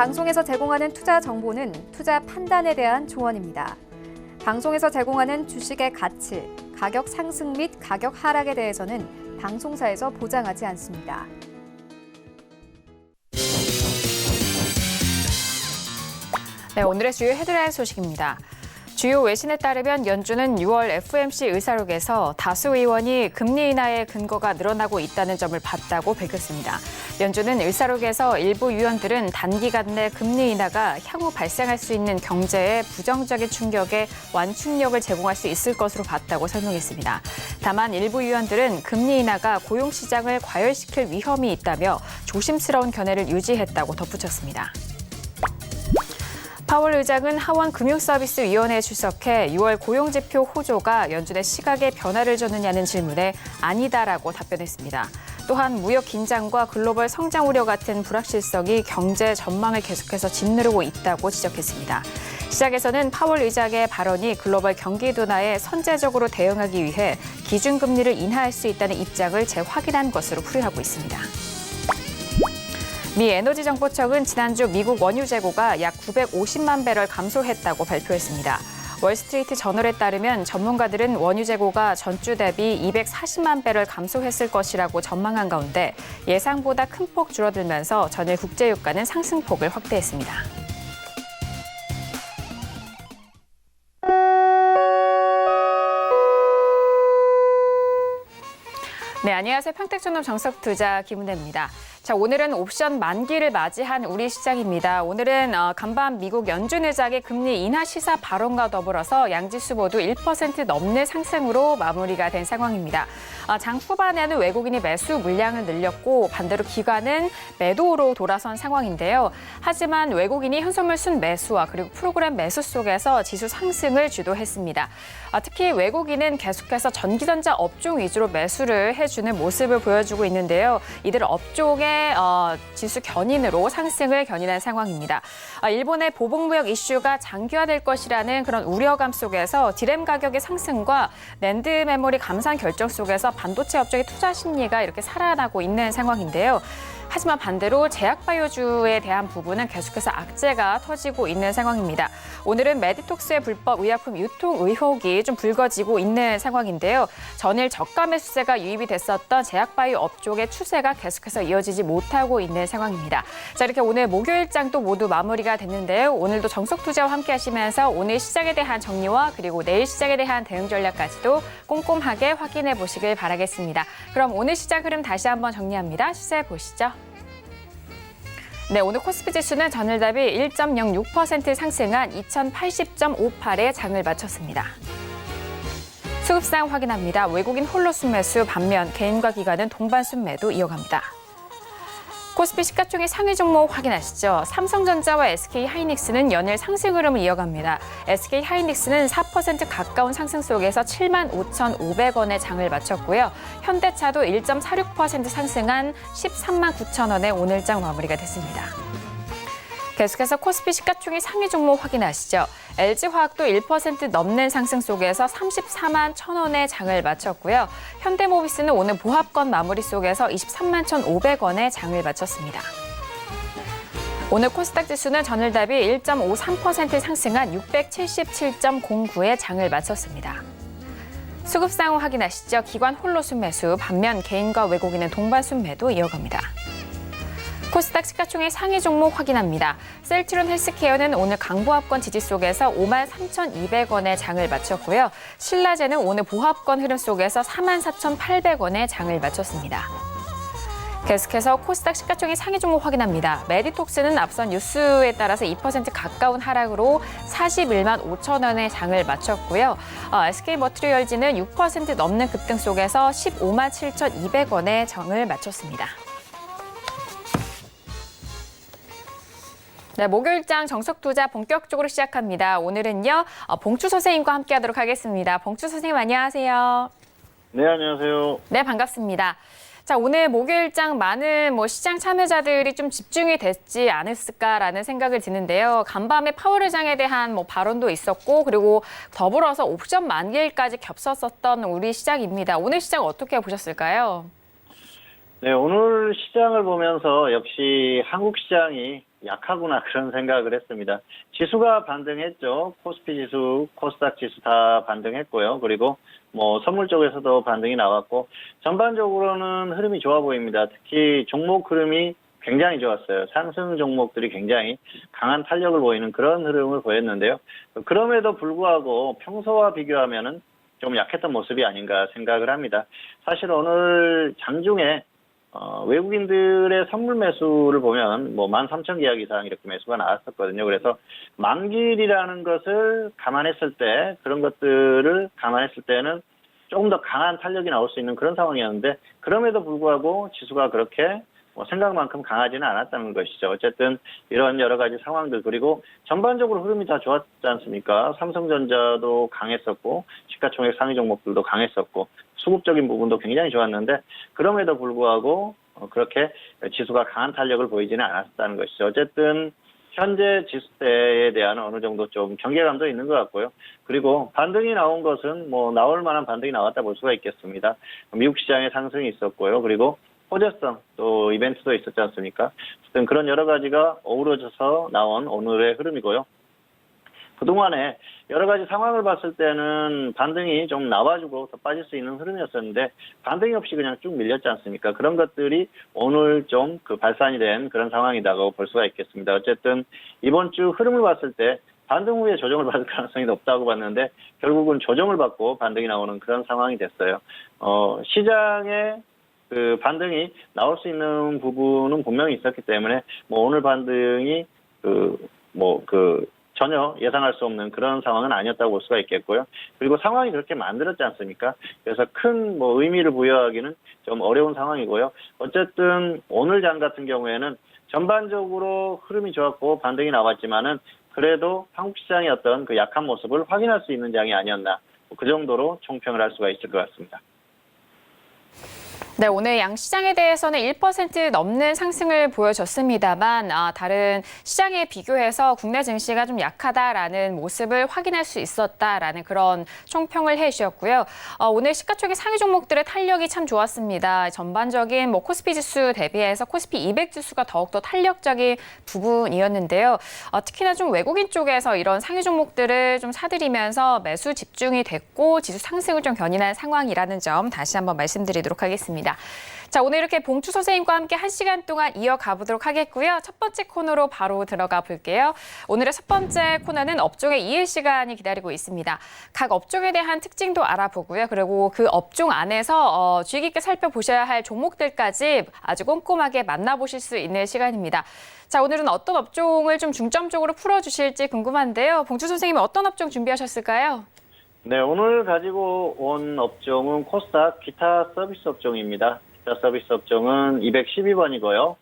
방송에서 제공하는 투자 정보는 투자 판단에 대한 조언입니다. 방송에서 제공하는 주식의 가치, 가격 상승 및 가격 하락에 대해서는 방송사에서 보장하지 않습니다. 네, 오늘의 주요 헤드라인 소식입니다. 주요 외신에 따르면 연준은 6월 FOMC 의사록에서 다수 의원이 금리 인하의 근거가 늘어나고 있다는 점을 봤다고 밝혔습니다. 연준은 의사록에서 일부 위원들은 단기간 내 금리 인하가 향후 발생할 수 있는 경제에 부정적인 충격에 완충력을 제공할 수 있을 것으로 봤다고 설명했습니다. 다만 일부 위원들은 금리 인하가 고용시장을 과열시킬 위험이 있다며 조심스러운 견해를 유지했다고 덧붙였습니다. 파월 의장은 하원금융서비스위원회에 출석해 6월 고용지표 호조가 연준의 시각에 변화를 줬느냐는 질문에 아니다라고 답변했습니다. 또한 무역 긴장과 글로벌 성장 우려 같은 불확실성이 경제 전망을 계속해서 짓누르고 있다고 지적했습니다. 시장에서는 파월 의장의 발언이 글로벌 경기 둔화에 선제적으로 대응하기 위해 기준금리를 인하할 수 있다는 입장을 재확인한 것으로 풀이하고 있습니다. 미 에너지정보청은 지난주 미국 원유 재고가 약 950만 배럴 감소했다고 발표했습니다. 월스트리트 저널에 따르면 전문가들은 원유 재고가 전주 대비 240만 배럴 감소했을 것이라고 전망한 가운데 예상보다 큰 폭 줄어들면서 전일 국제유가는 상승폭을 확대했습니다. 네, 안녕하세요. 평택전업 정석투자 김은혜입니다. 자, 오늘은 옵션 만기를 맞이한 우리 시장입니다. 오늘은 간밤 미국 연준 의장의 금리 인하 시사 발언과 더불어서 양지수 모두 1% 넘는 상승으로 마무리가 된 상황입니다. 장 후반에는 외국인이 매수 물량을 늘렸고 반대로 기관은 매도로 돌아선 상황인데요. 하지만 외국인이 현선물 순매수와 그리고 프로그램 매수 속에서 지수 상승을 주도했습니다. 특히 외국인은 계속해서 전기전자 업종 위주로 매수를 해주는 모습을 보여주고 있는데요. 이들 업종의 지수 견인으로 상승을 견인한 상황입니다. 일본의 보복무역 이슈가 장기화될 것이라는 그런 우려감 속에서 디램 가격의 상승과 낸드 메모리 감산 결정 속에서 반도체 업종의 투자 심리가 이렇게 살아나고 있는 상황인데요. 하지만 반대로 제약바이오주에 대한 부분은 계속해서 악재가 터지고 있는 상황입니다. 오늘은 메디톡스의 불법 의약품 유통 의혹이 좀 불거지고 있는 상황인데요. 전일 저가 매수세가 유입이 됐었던 제약바이오 업종의 추세가 계속해서 이어지지 못하고 있는 상황입니다. 자, 이렇게 오늘 목요일장도 모두 마무리가 됐는데요. 오늘도 정석투자와 함께 하시면서 오늘 시장에 대한 정리와 그리고 내일 시장에 대한 대응 전략까지도 꼼꼼하게 확인해 보시길 바라겠습니다. 그럼 오늘 시장 흐름 다시 한번 정리합니다. 시세 보시죠. 네, 오늘 코스피 지수는 전일 대비 1.06% 상승한 2080.58에 장을 마쳤습니다. 수급상 확인합니다. 외국인 홀로 순매수 반면 개인과 기관은 동반 순매도 이어갑니다. 코스피 시가총액 상위 종목 확인하시죠. 삼성전자와 SK하이닉스는 연일 상승 흐름을 이어갑니다. SK하이닉스는 4% 가까운 상승 속에서 75,500원의 장을 마쳤고요. 현대차도 1.46% 상승한 13만 9천원에 오늘장 마무리가 됐습니다. 계속해서 코스피 시가총액 상위 종목 확인하시죠. LG화학도 1% 넘는 상승 속에서 34만 1,000원의 장을 마쳤고요. 현대모비스는 오늘 보합권 마무리 속에서 23만 1,500원의 장을 마쳤습니다. 오늘 코스닥 지수는 전일 대비 1.53% 상승한 677.09의 장을 마쳤습니다. 수급 상황 확인하시죠. 기관 홀로 순매수, 반면 개인과 외국인은 동반 순매도 이어갑니다. 코스닥 시가총액 상위 종목 확인합니다. 셀트론 헬스케어는 오늘 강보합권 지지 속에서 53,200원의 장을 마쳤고요. 신라제는 오늘 보합권 흐름 속에서 44,800원의 장을 마쳤습니다. 계속해서 코스닥 시가총액 상위 종목 확인합니다. 메디톡스는 앞선 뉴스에 따라서 2% 가까운 하락으로 41만 5천원의 장을 마쳤고요. SK머트리얼즈는 6% 넘는 급등 속에서 15만 7,200원의 장을 마쳤습니다. 네, 목요일장 정석투자 본격적으로 시작합니다. 오늘은요, 봉추 선생님과 함께하도록 하겠습니다. 봉추 선생님 안녕하세요. 네, 안녕하세요. 네, 반갑습니다. 자, 오늘 목요일장 많은 시장 참여자들이 좀 집중이 됐지 않았을까라는 생각을 드는데요. 간밤에 파월 의장에 대한 발언도 있었고, 그리고 더불어서 옵션 만기일까지 겹쳤었던 우리 시장입니다. 오늘 시장 어떻게 보셨을까요? 네, 오늘 시장을 보면서 역시 한국 시장이 약하구나 그런 생각을 했습니다. 지수가 반등했죠. 코스피 지수, 코스닥 지수 다 반등했고요. 그리고 뭐 선물 쪽에서도 반등이 나왔고 전반적으로는 흐름이 좋아 보입니다. 특히 종목 흐름이 굉장히 좋았어요. 상승 종목들이 굉장히 강한 탄력을 보이는 그런 흐름을 보였는데요. 그럼에도 불구하고 평소와 비교하면은 좀 약했던 모습이 아닌가 생각을 합니다. 사실 오늘 장중에 외국인들의 선물 매수를 보면 뭐 13,000계약 이상 이렇게 매수가 나왔었거든요. 그래서 만기일이라는 것을 감안했을 때 그런 것들을 감안했을 때는 조금 더 강한 탄력이 나올 수 있는 그런 상황이었는데 그럼에도 불구하고 지수가 그렇게 생각만큼 강하지는 않았다는 것이죠. 어쨌든 이런 여러 가지 상황들 그리고 전반적으로 흐름이 다 좋았지 않습니까? 삼성전자도 강했었고 시가총액 상위 종목들도 강했었고 수급적인 부분도 굉장히 좋았는데 그럼에도 불구하고 그렇게 지수가 강한 탄력을 보이지는 않았다는 것이죠. 어쨌든 현재 지수대에 대한 어느 정도 좀 경계감도 있는 것 같고요. 그리고 반등이 나온 것은 뭐 나올 만한 반등이 나왔다 볼 수가 있겠습니다. 미국 시장에 상승이 있었고요. 그리고 호재성 또 이벤트도 있었지 않습니까? 어쨌든 그런 여러 가지가 어우러져서 나온 오늘의 흐름이고요. 그동안에 여러 가지 상황을 봤을 때는 반등이 좀 나와주고 더 빠질 수 있는 흐름이었었는데 반등이 없이 그냥 쭉 밀렸지 않습니까? 그런 것들이 오늘 좀 그 발산이 된 그런 상황이라고 볼 수가 있겠습니다. 어쨌든 이번 주 흐름을 봤을 때 반등 후에 조정을 받을 가능성이 높다고 봤는데 결국은 조정을 받고 반등이 나오는 그런 상황이 됐어요. 시장에 그 반등이 나올 수 있는 부분은 분명히 있었기 때문에 뭐 오늘 반등이 전혀 예상할 수 없는 그런 상황은 아니었다고 볼 수가 있겠고요. 그리고 상황이 그렇게 만들었지 않습니까? 그래서 큰 뭐 의미를 부여하기는 좀 어려운 상황이고요. 어쨌든 오늘 장 같은 경우에는 전반적으로 흐름이 좋았고 반등이 나왔지만은 그래도 한국 시장의 어떤 그 약한 모습을 확인할 수 있는 장이 아니었나. 그 정도로 총평을 할 수가 있을 것 같습니다. 네, 오늘 양시장에 대해서는 1% 넘는 상승을 보여줬습니다만 다른 시장에 비교해서 국내 증시가 좀 약하다라는 모습을 확인할 수 있었다라는 그런 총평을 해주셨고요. 오늘 시가총액 상위 종목들의 탄력이 참 좋았습니다. 전반적인 뭐 코스피 지수 대비해서 코스피 200 지수가 더욱더 탄력적인 부분이었는데요. 특히나 좀 외국인 쪽에서 이런 상위 종목들을 좀 사들이면서 매수 집중이 됐고 지수 상승을 좀 견인한 상황이라는 점 다시 한번 말씀드리도록 하겠습니다. 자, 오늘 이렇게 봉추 선생님과 함께 1시간 동안 이어가 보도록 하겠고요. 첫 번째 코너로 바로 들어가 볼게요. 오늘의 첫 번째 코너는 업종의 이해 시간이 기다리고 있습니다. 각 업종에 대한 특징도 알아보고요. 그리고 그 업종 안에서 주의 깊게 살펴보셔야 할 종목들까지 아주 꼼꼼하게 만나보실 수 있는 시간입니다. 자, 오늘은 어떤 업종을 좀 중점적으로 풀어주실지 궁금한데요. 봉추 선생님은 어떤 업종 준비하셨을까요? 네, 오늘 가지고 온 업종은 코스닥 기타 서비스 업종입니다. 기타 서비스 업종은 212번이고요.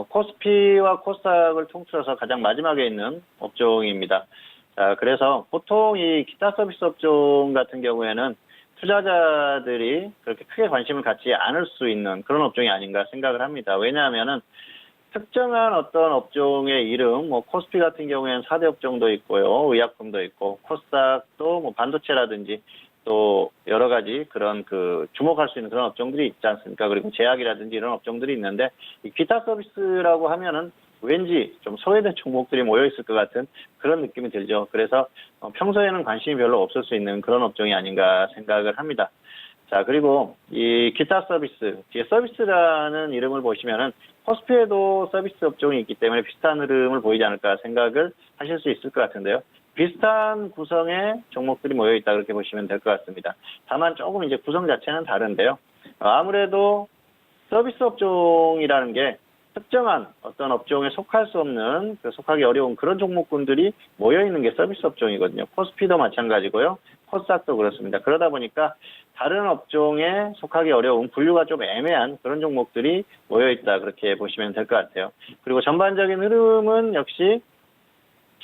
코스피와 코스닥을 통틀어서 가장 마지막에 있는 업종입니다. 자, 그래서 보통 이 기타 서비스 업종 같은 경우에는 투자자들이 그렇게 크게 관심을 갖지 않을 수 있는 그런 업종이 아닌가 생각을 합니다. 왜냐하면은 특정한 어떤 업종의 이름, 뭐 코스피 같은 경우에는 4대 업종도 있고요, 의약품도 있고, 코스닥도 뭐 반도체라든지 또 여러 가지 그런 그 주목할 수 있는 그런 업종들이 있지 않습니까? 그리고 제약이라든지 이런 업종들이 있는데 이 기타 서비스라고 하면은 왠지 좀 소외된 종목들이 모여 있을 것 같은 그런 느낌이 들죠. 그래서 평소에는 관심이 별로 없을 수 있는 그런 업종이 아닌가 생각을 합니다. 자, 그리고 이 기타 서비스, 뒤에 서비스라는 이름을 보시면은 코스피에도 서비스 업종이 있기 때문에 비슷한 흐름을 보이지 않을까 생각을 하실 수 있을 것 같은데요. 비슷한 구성의 종목들이 모여 있다 그렇게 보시면 될 것 같습니다. 다만 조금 이제 구성 자체는 다른데요. 아무래도 서비스 업종이라는 게 특정한 어떤 업종에 속할 수 없는, 속하기 어려운 그런 종목군들이 모여 있는 게 서비스 업종이거든요. 코스피도 마찬가지고요. 코스닥도 그렇습니다. 그러다 보니까 다른 업종에 속하기 어려운 분류가 좀 애매한 그런 종목들이 모여 있다 그렇게 보시면 될 것 같아요. 그리고 전반적인 흐름은 역시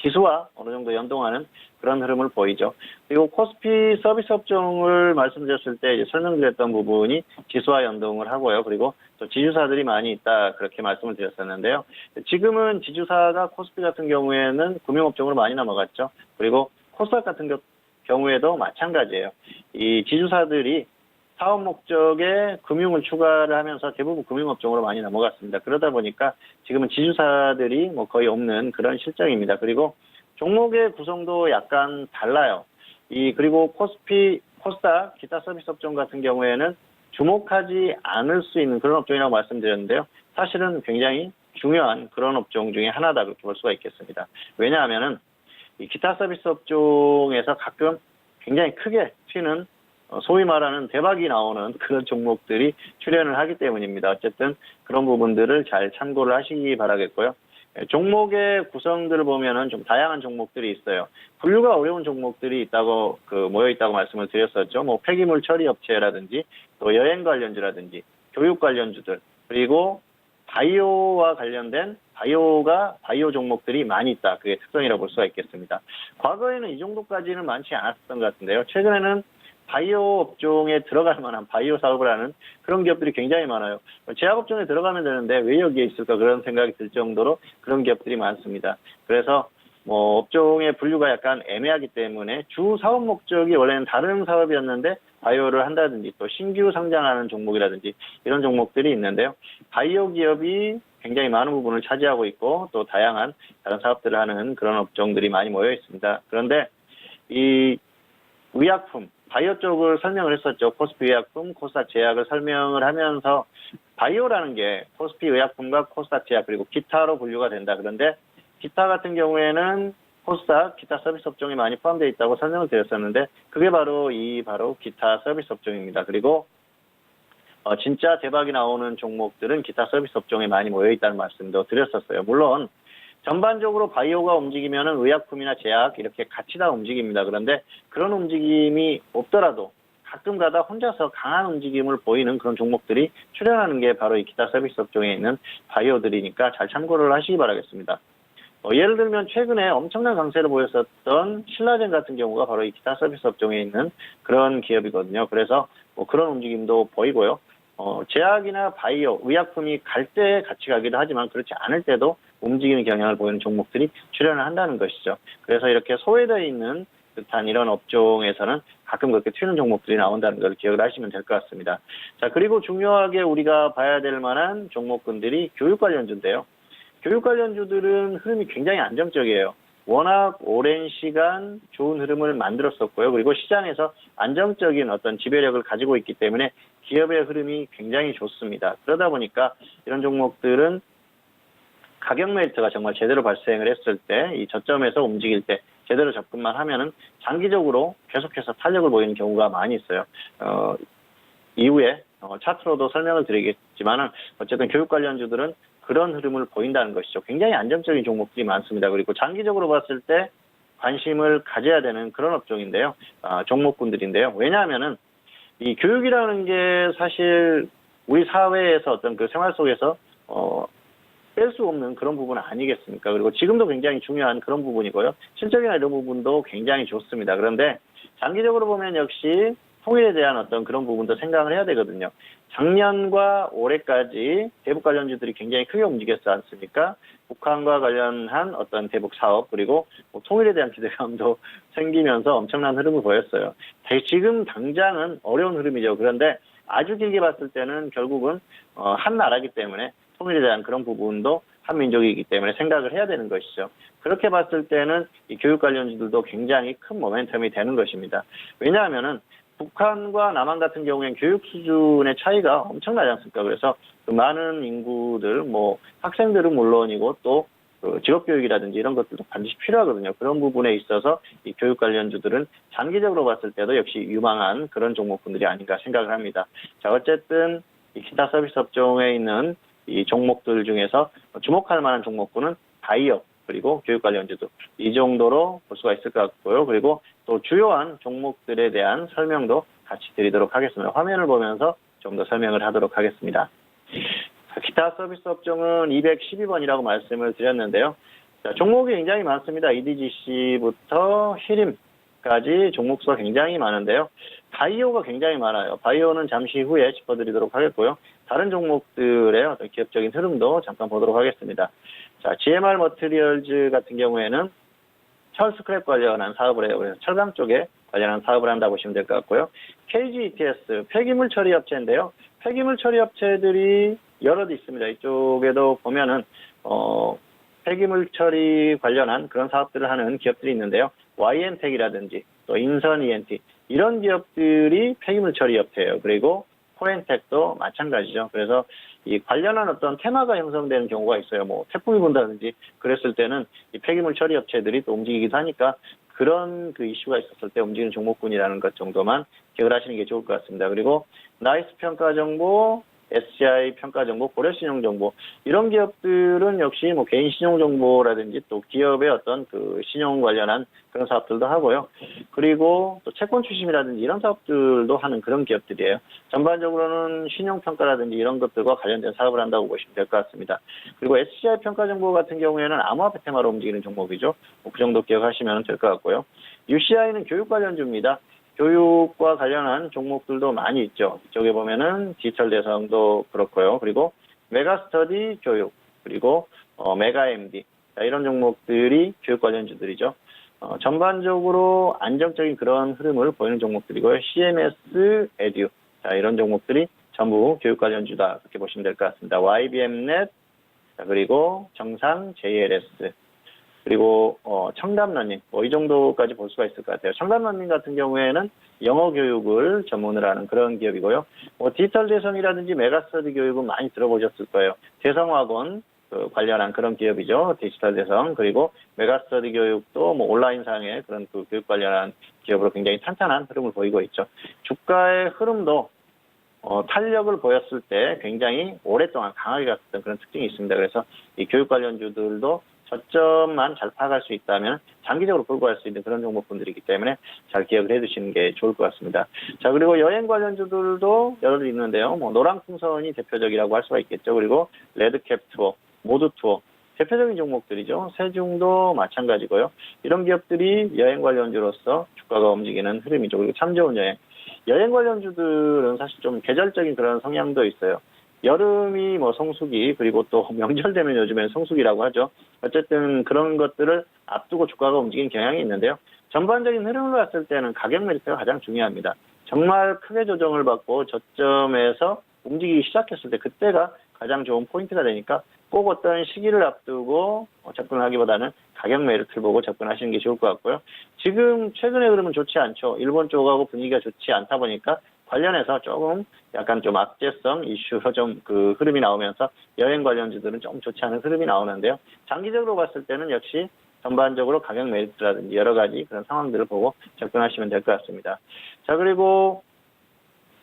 지수와 어느 정도 연동하는 그런 흐름을 보이죠. 그리고 코스피 서비스 업종을 말씀드렸을 때 이제 설명드렸던 부분이 지수와 연동을 하고요. 그리고 또 지주사들이 많이 있다 그렇게 말씀을 드렸었는데요. 지금은 지주사가 코스피 같은 경우에는 금융업종으로 많이 넘어갔죠. 그리고 코스닥 같은 경우에도 마찬가지예요. 이 지주사들이 사업 목적에 금융을 추가를 하면서 대부분 금융업종으로 많이 넘어갔습니다. 그러다 보니까 지금은 지주사들이 뭐 거의 없는 그런 실정입니다. 그리고 종목의 구성도 약간 달라요. 그리고 코스닥, 기타 서비스 업종 같은 경우에는 주목하지 않을 수 있는 그런 업종이라고 말씀드렸는데요. 사실은 굉장히 중요한 그런 업종 중에 하나다 그렇게 볼 수가 있겠습니다. 왜냐하면은 이 기타 서비스 업종에서 가끔 굉장히 크게 튀는 소위 말하는 대박이 나오는 그런 종목들이 출현을 하기 때문입니다. 어쨌든 그런 부분들을 잘 참고를 하시기 바라겠고요. 종목의 구성들을 보면은 좀 다양한 종목들이 있어요. 분류가 어려운 종목들이 있다고 모여 있다고 말씀을 드렸었죠. 뭐 폐기물 처리 업체라든지 또 여행 관련주라든지 교육 관련주들 그리고 바이오와 관련된 바이오 종목들이 많이 있다. 그게 특성이라고 볼 수가 있겠습니다. 과거에는 이 정도까지는 많지 않았던 것 같은데요. 최근에는 바이오 업종에 들어갈 만한 바이오 사업을 하는 그런 기업들이 굉장히 많아요. 제약 업종에 들어가면 되는데 왜 여기에 있을까 그런 생각이 들 정도로 그런 기업들이 많습니다. 그래서 뭐 업종의 분류가 약간 애매하기 때문에 주 사업 목적이 원래는 다른 사업이었는데 바이오를 한다든지 또 신규 상장하는 종목이라든지 이런 종목들이 있는데요. 바이오 기업이 굉장히 많은 부분을 차지하고 있고 또 다양한 다른 사업들을 하는 그런 업종들이 많이 모여 있습니다. 그런데 이 의약품, 바이오 쪽을 설명을 했었죠. 코스피 의약품, 코스닥 제약을 설명을 하면서 바이오라는 게 코스피 의약품과 코스닥 제약 그리고 기타로 분류가 된다. 그런데 기타 같은 경우에는 코스닥, 기타 서비스 업종이 많이 포함되어 있다고 설명을 드렸었는데 그게 바로 기타 서비스 업종입니다. 그리고 진짜 대박이 나오는 종목들은 기타 서비스 업종에 많이 모여 있다는 말씀도 드렸었어요. 물론 전반적으로 바이오가 움직이면은 의약품이나 제약 이렇게 같이 다 움직입니다. 그런데 그런 움직임이 없더라도 가끔 가다 혼자서 강한 움직임을 보이는 그런 종목들이 출현하는 게 바로 이 기타 서비스 업종에 있는 바이오들이니까 잘 참고를 하시기 바라겠습니다. 예를 들면 최근에 엄청난 강세를 보였었던 신라젠 같은 경우가 바로 이 기타 서비스 업종에 있는 그런 기업이거든요. 그래서 그런 움직임도 보이고요. 제약이나 바이오, 의약품이 갈 때 같이 가기도 하지만 그렇지 않을 때도 움직이는 경향을 보이는 종목들이 출현을 한다는 것이죠. 그래서 이렇게 소외되어 있는 듯한 이런 업종에서는 가끔 그렇게 튀는 종목들이 나온다는 걸 기억을 하시면 될 것 같습니다. 자, 그리고 중요하게 우리가 봐야 될 만한 종목군들이 교육 관련주인데요. 교육 관련주들은 흐름이 굉장히 안정적이에요. 워낙 오랜 시간 좋은 흐름을 만들었었고요. 그리고 시장에서 안정적인 어떤 지배력을 가지고 있기 때문에 기업의 흐름이 굉장히 좋습니다. 그러다 보니까 이런 종목들은 가격 메리트가 정말 제대로 발생을 했을 때, 이 저점에서 움직일 때 제대로 접근만 하면은 장기적으로 계속해서 탄력을 보이는 경우가 많이 있어요. 이후에 차트로도 설명을 드리겠지만은 어쨌든 교육 관련주들은 그런 흐름을 보인다는 것이죠. 굉장히 안정적인 종목들이 많습니다. 그리고 장기적으로 봤을 때 관심을 가져야 되는 그런 업종인데요. 종목군들인데요. 왜냐하면은 이 교육이라는 게 사실 우리 사회에서 어떤 그 생활 속에서 뺄 수 없는 그런 부분 아니겠습니까? 그리고 지금도 굉장히 중요한 그런 부분이고요. 실적이나 이런 부분도 굉장히 좋습니다. 그런데 장기적으로 보면 역시 통일에 대한 어떤 그런 부분도 생각을 해야 되거든요. 작년과 올해까지 대북 관련주들이 굉장히 크게 움직였지 않습니까? 북한과 관련한 어떤 대북 사업 그리고 통일에 대한 기대감도 생기면서 엄청난 흐름을 보였어요. 지금 당장은 어려운 흐름이죠. 그런데 아주 길게 봤을 때는 결국은 한 나라이기 때문에 통일에 대한 그런 부분도 한민족이기 때문에 생각을 해야 되는 것이죠. 그렇게 봤을 때는 이 교육 관련주들도 굉장히 큰 모멘텀이 되는 것입니다. 왜냐하면은 북한과 남한 같은 경우에는 교육 수준의 차이가 엄청나지 않습니까? 그래서 그 많은 인구들, 학생들은 물론이고 또 직업교육이라든지 이런 것들도 반드시 필요하거든요. 그런 부분에 있어서 이 교육 관련주들은 장기적으로 봤을 때도 역시 유망한 그런 종목군들이 아닌가 생각을 합니다. 자, 어쨌든 이 기타 서비스 업종에 있는 이 종목들 중에서 주목할 만한 종목군은 바이오, 그리고 교육 관련주도 이 정도로 볼 수가 있을 것 같고요. 그리고 또 주요한 종목들에 대한 설명도 같이 드리도록 하겠습니다. 화면을 보면서 좀 더 설명을 하도록 하겠습니다. 기타 서비스 업종은 212번이라고 말씀을 드렸는데요. 자, 종목이 굉장히 많습니다. EDGC부터 히림까지 종목 수가 굉장히 많은데요. 바이오가 굉장히 많아요. 바이오는 잠시 후에 짚어드리도록 하겠고요. 다른 종목들의 어떤 기업적인 흐름도 잠깐 보도록 하겠습니다. 자, GMR 머티리얼즈 같은 경우에는 철 스크랩 관련한 사업을 해요. 그래서 철강 쪽에 관련한 사업을 한다고 보시면 될 것 같고요. KGETS, 폐기물 처리 업체인데요. 폐기물 처리 업체들이 여럿 있습니다. 이쪽에도 보면은, 폐기물 처리 관련한 그런 사업들을 하는 기업들이 있는데요. YN텍이라든지 또 인선 ENT 이런 기업들이 폐기물 처리 업체예요. 그리고 포렌텍도 마찬가지죠. 그래서 이 관련한 어떤 테마가 형성되는 경우가 있어요. 뭐 태풍이 분다든지 그랬을 때는 이 폐기물 처리 업체들이 또 움직이기도 하니까 그런 그 이슈가 있었을 때 움직이는 종목군이라는 것 정도만 기억을 하시는 게 좋을 것 같습니다. 그리고 나이스 평가 정보, SCI 평가 정보, 고려 신용 정보 이런 기업들은 역시 뭐 개인 신용 정보라든지 또 기업의 어떤 그 신용 관련한 그런 사업들도 하고요. 그리고 또 채권 추심이라든지 이런 사업들도 하는 그런 기업들이에요. 전반적으로는 신용 평가라든지 이런 것들과 관련된 사업을 한다고 보시면 될 것 같습니다. 그리고 SCI 평가 정보 같은 경우에는 암호화폐 테마로 움직이는 종목이죠. 그 정도 기억하시면 될 것 같고요. UCI는 교육 관련주입니다. 교육과 관련한 종목들도 많이 있죠. 이쪽에 보면은 디지털 대성도 그렇고요. 그리고 메가스터디 교육, 그리고 메가MD 이런 종목들이 교육 관련주들이죠. 전반적으로 안정적인 그런 흐름을 보이는 종목들이고요. CMS, 에듀 이런 종목들이 전부 교육 관련주다 그렇게 보시면 될 것 같습니다. YBM넷, 그리고 정상, JLS 그리고 청담러닝 이 정도까지 볼 수가 있을 것 같아요. 청담러닝 같은 경우에는 영어 교육을 전문으로 하는 그런 기업이고요. 디지털 대성이라든지 메가스터디 교육은 많이 들어보셨을 거예요. 대성학원 관련한 그런 기업이죠. 디지털 대성 그리고 메가스터디 교육도 뭐 온라인상의 그런 그 교육 관련한 기업으로 굉장히 탄탄한 흐름을 보이고 있죠. 주가의 흐름도 탄력을 보였을 때 굉장히 오랫동안 강하게 갔던 그런 특징이 있습니다. 그래서 이 교육 관련주들도 저점만 잘 파악할 수 있다면 장기적으로 끌고 갈 수 있는 그런 종목분들이기 때문에 잘 기억을 해두시는 게 좋을 것 같습니다. 자, 그리고 여행 관련주들도 여러 있는데요. 뭐 노랑풍선이 대표적이라고 할 수가 있겠죠. 그리고 레드캡 투어, 모두 투어 대표적인 종목들이죠. 세종도 마찬가지고요. 이런 기업들이 여행 관련주로서 주가가 움직이는 흐름이죠. 그리고 참 좋은 여행 관련주들은 사실 좀 계절적인 그런 성향도 있어요. 여름이 뭐 성수기 그리고 또 명절 되면 요즘엔 성수기라고 하죠. 어쨌든 그런 것들을 앞두고 주가가 움직이는 경향이 있는데요. 전반적인 흐름을 봤을 때는 가격 메리트가 가장 중요합니다. 정말 크게 조정을 받고 저점에서 움직이기 시작했을 때 그때가 가장 좋은 포인트가 되니까 꼭 어떤 시기를 앞두고 접근하기보다는 가격 메리트를 보고 접근하시는 게 좋을 것 같고요. 지금 최근의 흐름은 좋지 않죠. 일본 쪽하고 분위기가 좋지 않다 보니까 관련해서 조금 약간 좀 악재성 이슈로 좀 그 흐름이 나오면서 여행 관련주들은 좀 좋지 않은 흐름이 나오는데요. 장기적으로 봤을 때는 역시 전반적으로 가격 메리트라든지 여러 가지 그런 상황들을 보고 접근하시면 될 것 같습니다. 자, 그리고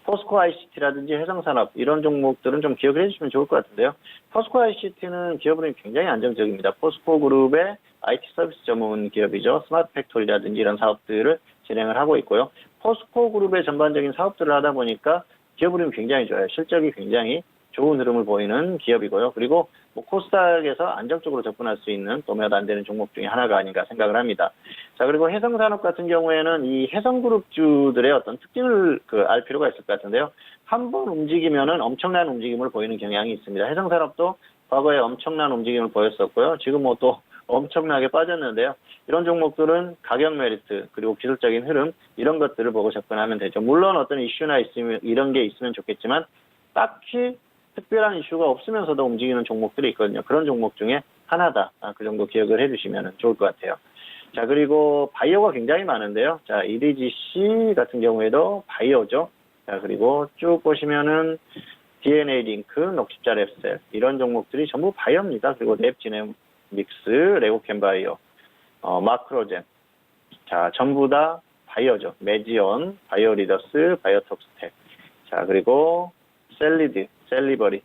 포스코 ICT라든지 해상산업 이런 종목들은 좀 기억을 해주시면 좋을 것 같은데요. 포스코 ICT는 기업으로는 굉장히 안정적입니다. 포스코 그룹의 IT 서비스 전문 기업이죠. 스마트 팩토리라든지 이런 사업들을 진행을 하고 있고요. 포스코 그룹의 전반적인 사업들을 하다 보니까 기업 흐름이 굉장히 좋아요. 실적이 굉장히 좋은 흐름을 보이는 기업이고요. 그리고 뭐 코스닥에서 안정적으로 접근할 수 있는 또 몇 안 되는 종목 중에 하나가 아닌가 생각을 합니다. 자, 그리고 해성산업 같은 경우에는 이 해성그룹주들의 어떤 특징을 알 필요가 있을 것 같은데요. 한번 움직이면은 엄청난 움직임을 보이는 경향이 있습니다. 해성산업도 과거에 엄청난 움직임을 보였었고요. 지금 뭐 또 엄청나게 빠졌는데요. 이런 종목들은 가격 메리트 그리고 기술적인 흐름 이런 것들을 보고 접근하면 되죠. 물론 어떤 이슈나 있으면 이런 게 있으면 좋겠지만 딱히 특별한 이슈가 없으면서도 움직이는 종목들이 있거든요. 그런 종목 중에 하나다. 그 정도 기억을 해주시면 좋을 것 같아요. 자, 그리고 바이오가 굉장히 많은데요. 자, EDGC 같은 경우에도 바이오죠. 자, 그리고 쭉 보시면은 DNA 링크, 녹십자 랩셀 이런 종목들이 전부 바이오입니다. 그리고 랩지네믹스, 레고캠 바이오, 마크로젠. 자, 전부 다 바이오죠. 메지온, 바이오리더스, 바이오톡스텍. 자, 그리고 셀리드, 셀리버리.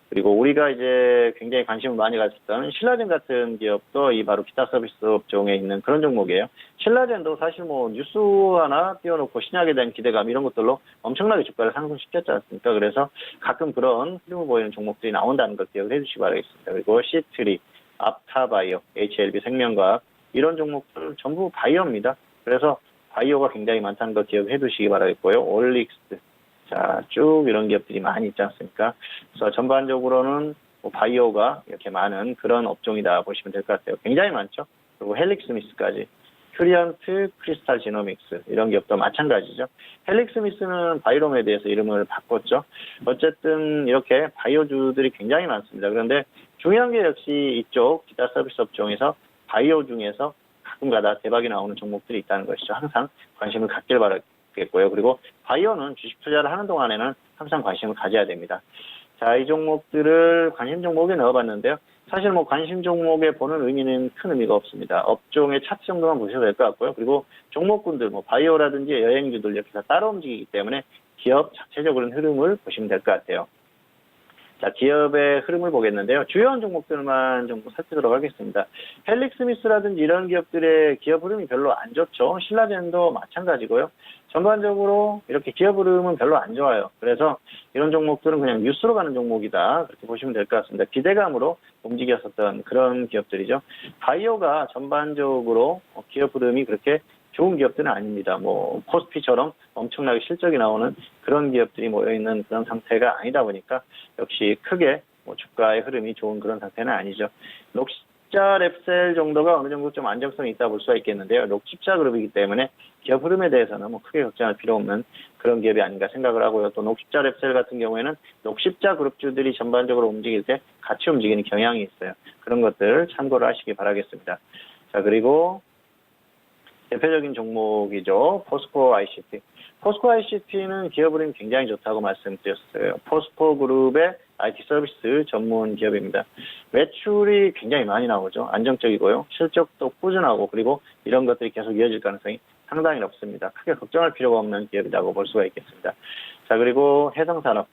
그리고 우리가 이제 굉장히 관심을 많이 가졌던 신라젠 같은 기업도 이 바로 기타 서비스 업종에 있는 그런 종목이에요. 신라젠도 사실 뭐 뉴스 하나 띄워놓고 신약에 대한 기대감 이런 것들로 엄청나게 주가를 상승시켰지 않습니까? 그래서 가끔 그런 흐름을 보이는 종목들이 나온다는 걸 기억을 해주시기 바라겠습니다. 그리고 시트리, 앞타바이오, HLB 생명과학 이런 종목들 전부 바이오입니다. 그래서 바이오가 굉장히 많다는 걸 기억해 두시기 바라겠고요. 올릭스. 자, 쭉 이런 기업들이 많이 있지 않습니까? 그래서 전반적으로는 뭐 바이오가 이렇게 많은 그런 업종이다 보시면 될 것 같아요. 굉장히 많죠. 그리고 헬릭스미스까지. 큐리언트, 크리스탈 지노믹스 이런 기업도 마찬가지죠. 헬릭스미스는 바이옴에 대해서 이름을 바꿨죠. 어쨌든 이렇게 바이오주들이 굉장히 많습니다. 그런데 중요한 게 역시 이쪽 기타 서비스 업종에서 바이오 중에서 가끔가다 대박이 나오는 종목들이 있다는 것이죠. 항상 관심을 갖길 바라겠고요. 그리고 바이오는 주식 투자를 하는 동안에는 항상 관심을 가져야 됩니다. 자, 이 종목들을 관심 종목에 넣어봤는데요. 사실 뭐 관심 종목에 보는 의미는 큰 의미가 없습니다. 업종의 차트 정도만 보셔도 될 것 같고요. 그리고 종목군들, 뭐 바이오라든지 여행주들 이렇게 다 따로 움직이기 때문에 기업 자체적으로는 흐름을 보시면 될 것 같아요. 자, 기업의 흐름을 보겠는데요. 주요한 종목들만 좀 살펴보도록 하겠습니다. 헬릭스미스라든지 이런 기업들의 기업 흐름이 별로 안 좋죠. 신라젠도 마찬가지고요. 전반적으로 이렇게 기업 흐름은 별로 안 좋아요. 그래서 이런 종목들은 그냥 뉴스로 가는 종목이다. 그렇게 보시면 될 것 같습니다. 기대감으로 움직였었던 그런 기업들이죠. 바이오가 전반적으로 기업 흐름이 그렇게 좋은 기업들은 아닙니다. 뭐 코스피처럼 엄청나게 실적이 나오는 그런 기업들이 모여있는 그런 상태가 아니다 보니까 역시 크게 뭐 주가의 흐름이 좋은 그런 상태는 아니죠. 녹십자 랩셀 정도가 어느 정도 좀 안정성이 있다 볼 수가 있겠는데요. 녹십자 그룹이기 때문에 기업 흐름에 대해서는 뭐 크게 걱정할 필요 없는 그런 기업이 아닌가 생각을 하고요. 또 녹십자 랩셀 같은 경우에는 녹십자 그룹주들이 전반적으로 움직일 때 같이 움직이는 경향이 있어요. 그런 것들 참고를 하시기 바라겠습니다. 자, 그리고 대표적인 종목이죠. 포스코 ICT. 포스코 ICT는 기업 흐름이 굉장히 좋다고 말씀드렸어요. 포스코 그룹의 IT 서비스 전문 기업입니다. 매출이 굉장히 많이 나오죠. 안정적이고요. 실적도 꾸준하고 그리고 이런 것들이 계속 이어질 가능성이 상당히 높습니다. 크게 걱정할 필요가 없는 기업이라고 볼 수가 있겠습니다. 자, 그리고 해상산업.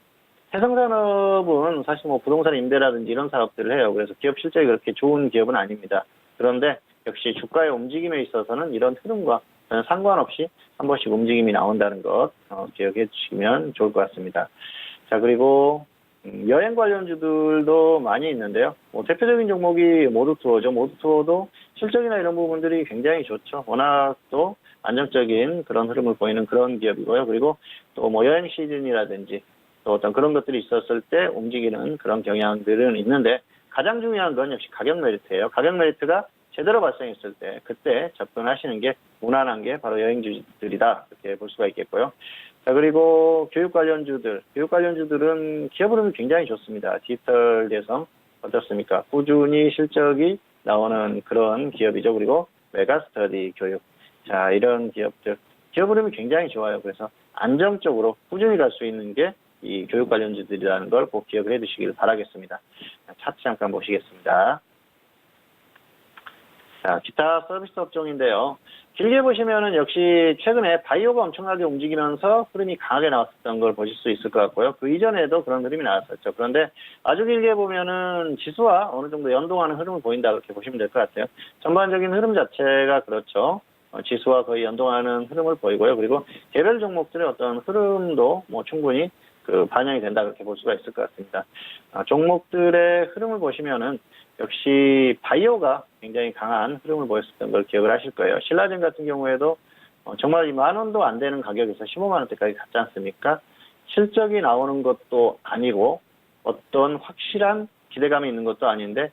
해상산업은 사실 뭐 부동산 임대라든지 이런 사업들을 해요. 그래서 기업 실적이 그렇게 좋은 기업은 아닙니다. 그런데 역시 주가의 움직임에 있어서는 이런 흐름과 상관없이 한 번씩 움직임이 나온다는 것 기억해 주시면 좋을 것 같습니다. 자, 그리고 여행 관련주들도 많이 있는데요. 뭐 대표적인 종목이 모두투어죠. 모두투어도 실적이나 이런 부분들이 굉장히 좋죠. 워낙 또 안정적인 그런 흐름을 보이는 그런 기업이고요. 그리고 또 뭐 여행 시즌이라든지 또 어떤 그런 것들이 있었을 때 움직이는 그런 경향들은 있는데 가장 중요한 건 역시 가격 메리트예요. 가격 메리트가 제대로 발생했을 때 그때 접근하시는 게 무난한 게 바로 여행주들이다. 이렇게 볼 수가 있겠고요. 자, 그리고 교육 관련주들은 기업 흐름이 굉장히 좋습니다. 디지털 대성 어떻습니까? 꾸준히 실적이 나오는 그런 기업이죠. 그리고 메가스터디 교육. 자, 이런 기업들 기업 흐름이 굉장히 좋아요. 그래서 안정적으로 꾸준히 갈 수 있는 게 이 교육 관련주들이라는 걸 꼭 기억을 해 두시길 바라겠습니다. 차트 잠깐 보시겠습니다. 자, 기타 서비스 업종인데요. 길게 보시면은 역시 최근에 바이오가 엄청나게 움직이면서 흐름이 강하게 나왔었던 걸 보실 수 있을 것 같고요. 그 이전에도 그런 흐름이 나왔었죠. 그런데 아주 길게 보면은 지수와 어느 정도 연동하는 흐름을 보인다 그렇게 보시면 될 것 같아요. 전반적인 흐름 자체가 그렇죠. 지수와 거의 연동하는 흐름을 보이고요. 그리고 개별 종목들의 어떤 흐름도 뭐 충분히 반영이 된다 그렇게 볼 수가 있을 것 같습니다. 종목들의 흐름을 보시면은 역시 바이오가 굉장히 강한 흐름을 보였었던 걸 기억을 하실 거예요. 신라젠 같은 경우에도 정말 10,000원도 안 되는 가격에서 15만 원대까지 갔지 않습니까? 실적이 나오는 것도 아니고 어떤 확실한 기대감이 있는 것도 아닌데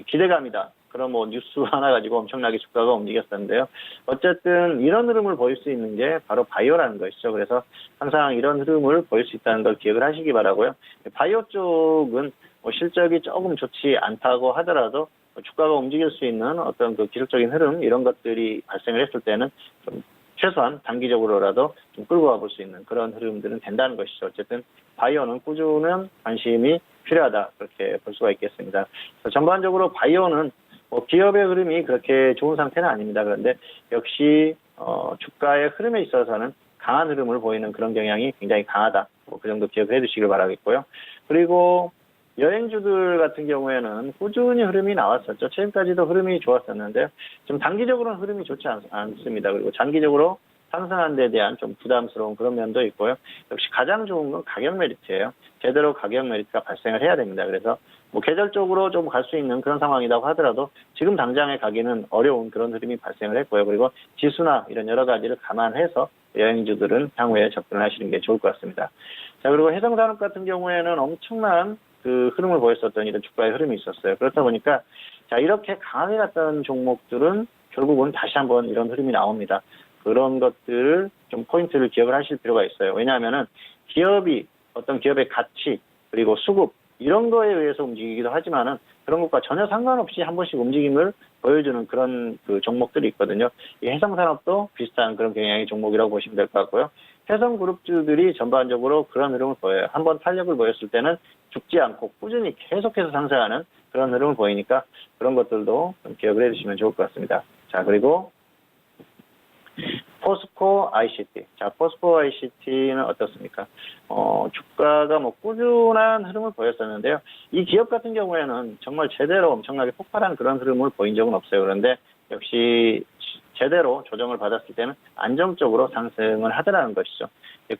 기대감이다. 그럼 뭐 뉴스 하나 가지고 엄청나게 주가가 움직였었는데요. 어쨌든 이런 흐름을 보일 수 있는 게 바로 바이오라는 것이죠. 그래서 항상 이런 흐름을 보일 수 있다는 걸 기억을 하시기 바라고요. 바이오 쪽은 뭐 실적이 조금 좋지 않다고 하더라도 주가가 움직일 수 있는 어떤 그 기술적인 흐름 이런 것들이 발생을 했을 때는 좀 최소한 단기적으로라도 좀 끌고 와볼 수 있는 그런 흐름들은 된다는 것이죠. 어쨌든 바이오는 꾸준한 관심이 필요하다 그렇게 볼 수가 있겠습니다. 전반적으로 바이오는 뭐 기업의 흐름이 그렇게 좋은 상태는 아닙니다. 그런데 역시 주가의 흐름에 있어서는 강한 흐름을 보이는 그런 경향이 굉장히 강하다. 뭐 그 정도 기억해 두시길 바라겠고요. 그리고 여행주들 같은 경우에는 꾸준히 흐름이 나왔었죠. 최근까지도 흐름이 좋았었는데 좀 단기적으로는 흐름이 좋지 않습니다. 그리고 장기적으로 상승하는 데 대한 좀 부담스러운 그런 면도 있고요. 역시 가장 좋은 건 가격 메리트예요. 제대로 가격 메리트가 발생을 해야 됩니다. 그래서 뭐 계절적으로 좀 갈 수 있는 그런 상황이라고 하더라도 지금 당장에 가기는 어려운 그런 흐름이 발생을 했고요. 그리고 지수나 이런 여러 가지를 감안해서 여행주들은 향후에 접근을 하시는 게 좋을 것 같습니다. 자, 그리고 해상산업 같은 경우에는 엄청난 그 흐름을 보였었던 이런 주가의 흐름이 있었어요. 그렇다 보니까 자, 이렇게 강하게 갔던 종목들은 결국은 다시 한번 이런 흐름이 나옵니다. 그런 것들을 좀 포인트를 기억을 하실 필요가 있어요. 왜냐하면은 기업이 어떤 기업의 가치 그리고 수급 이런 거에 의해서 움직이기도 하지만은 그런 것과 전혀 상관없이 한 번씩 움직임을 보여주는 그런 그 종목들이 있거든요. 이 해상산업도 비슷한 그런 경향의 종목이라고 보시면 될 것 같고요. 해상그룹주들이 전반적으로 그런 흐름을 보여요. 한번 탄력을 보였을 때는 죽지 않고 꾸준히 계속해서 상승하는 그런 흐름을 보이니까 그런 것들도 좀 기억을 해주시면 좋을 것 같습니다. 자, 그리고 포스코 ICT. 자, 포스코 ICT는 어떻습니까? 주가가 뭐 꾸준한 흐름을 보였었는데요. 이 기업 같은 경우에는 정말 제대로 엄청나게 폭발한 그런 흐름을 보인 적은 없어요. 그런데 역시 제대로 조정을 받았을 때는 안정적으로 상승을 하더라는 것이죠.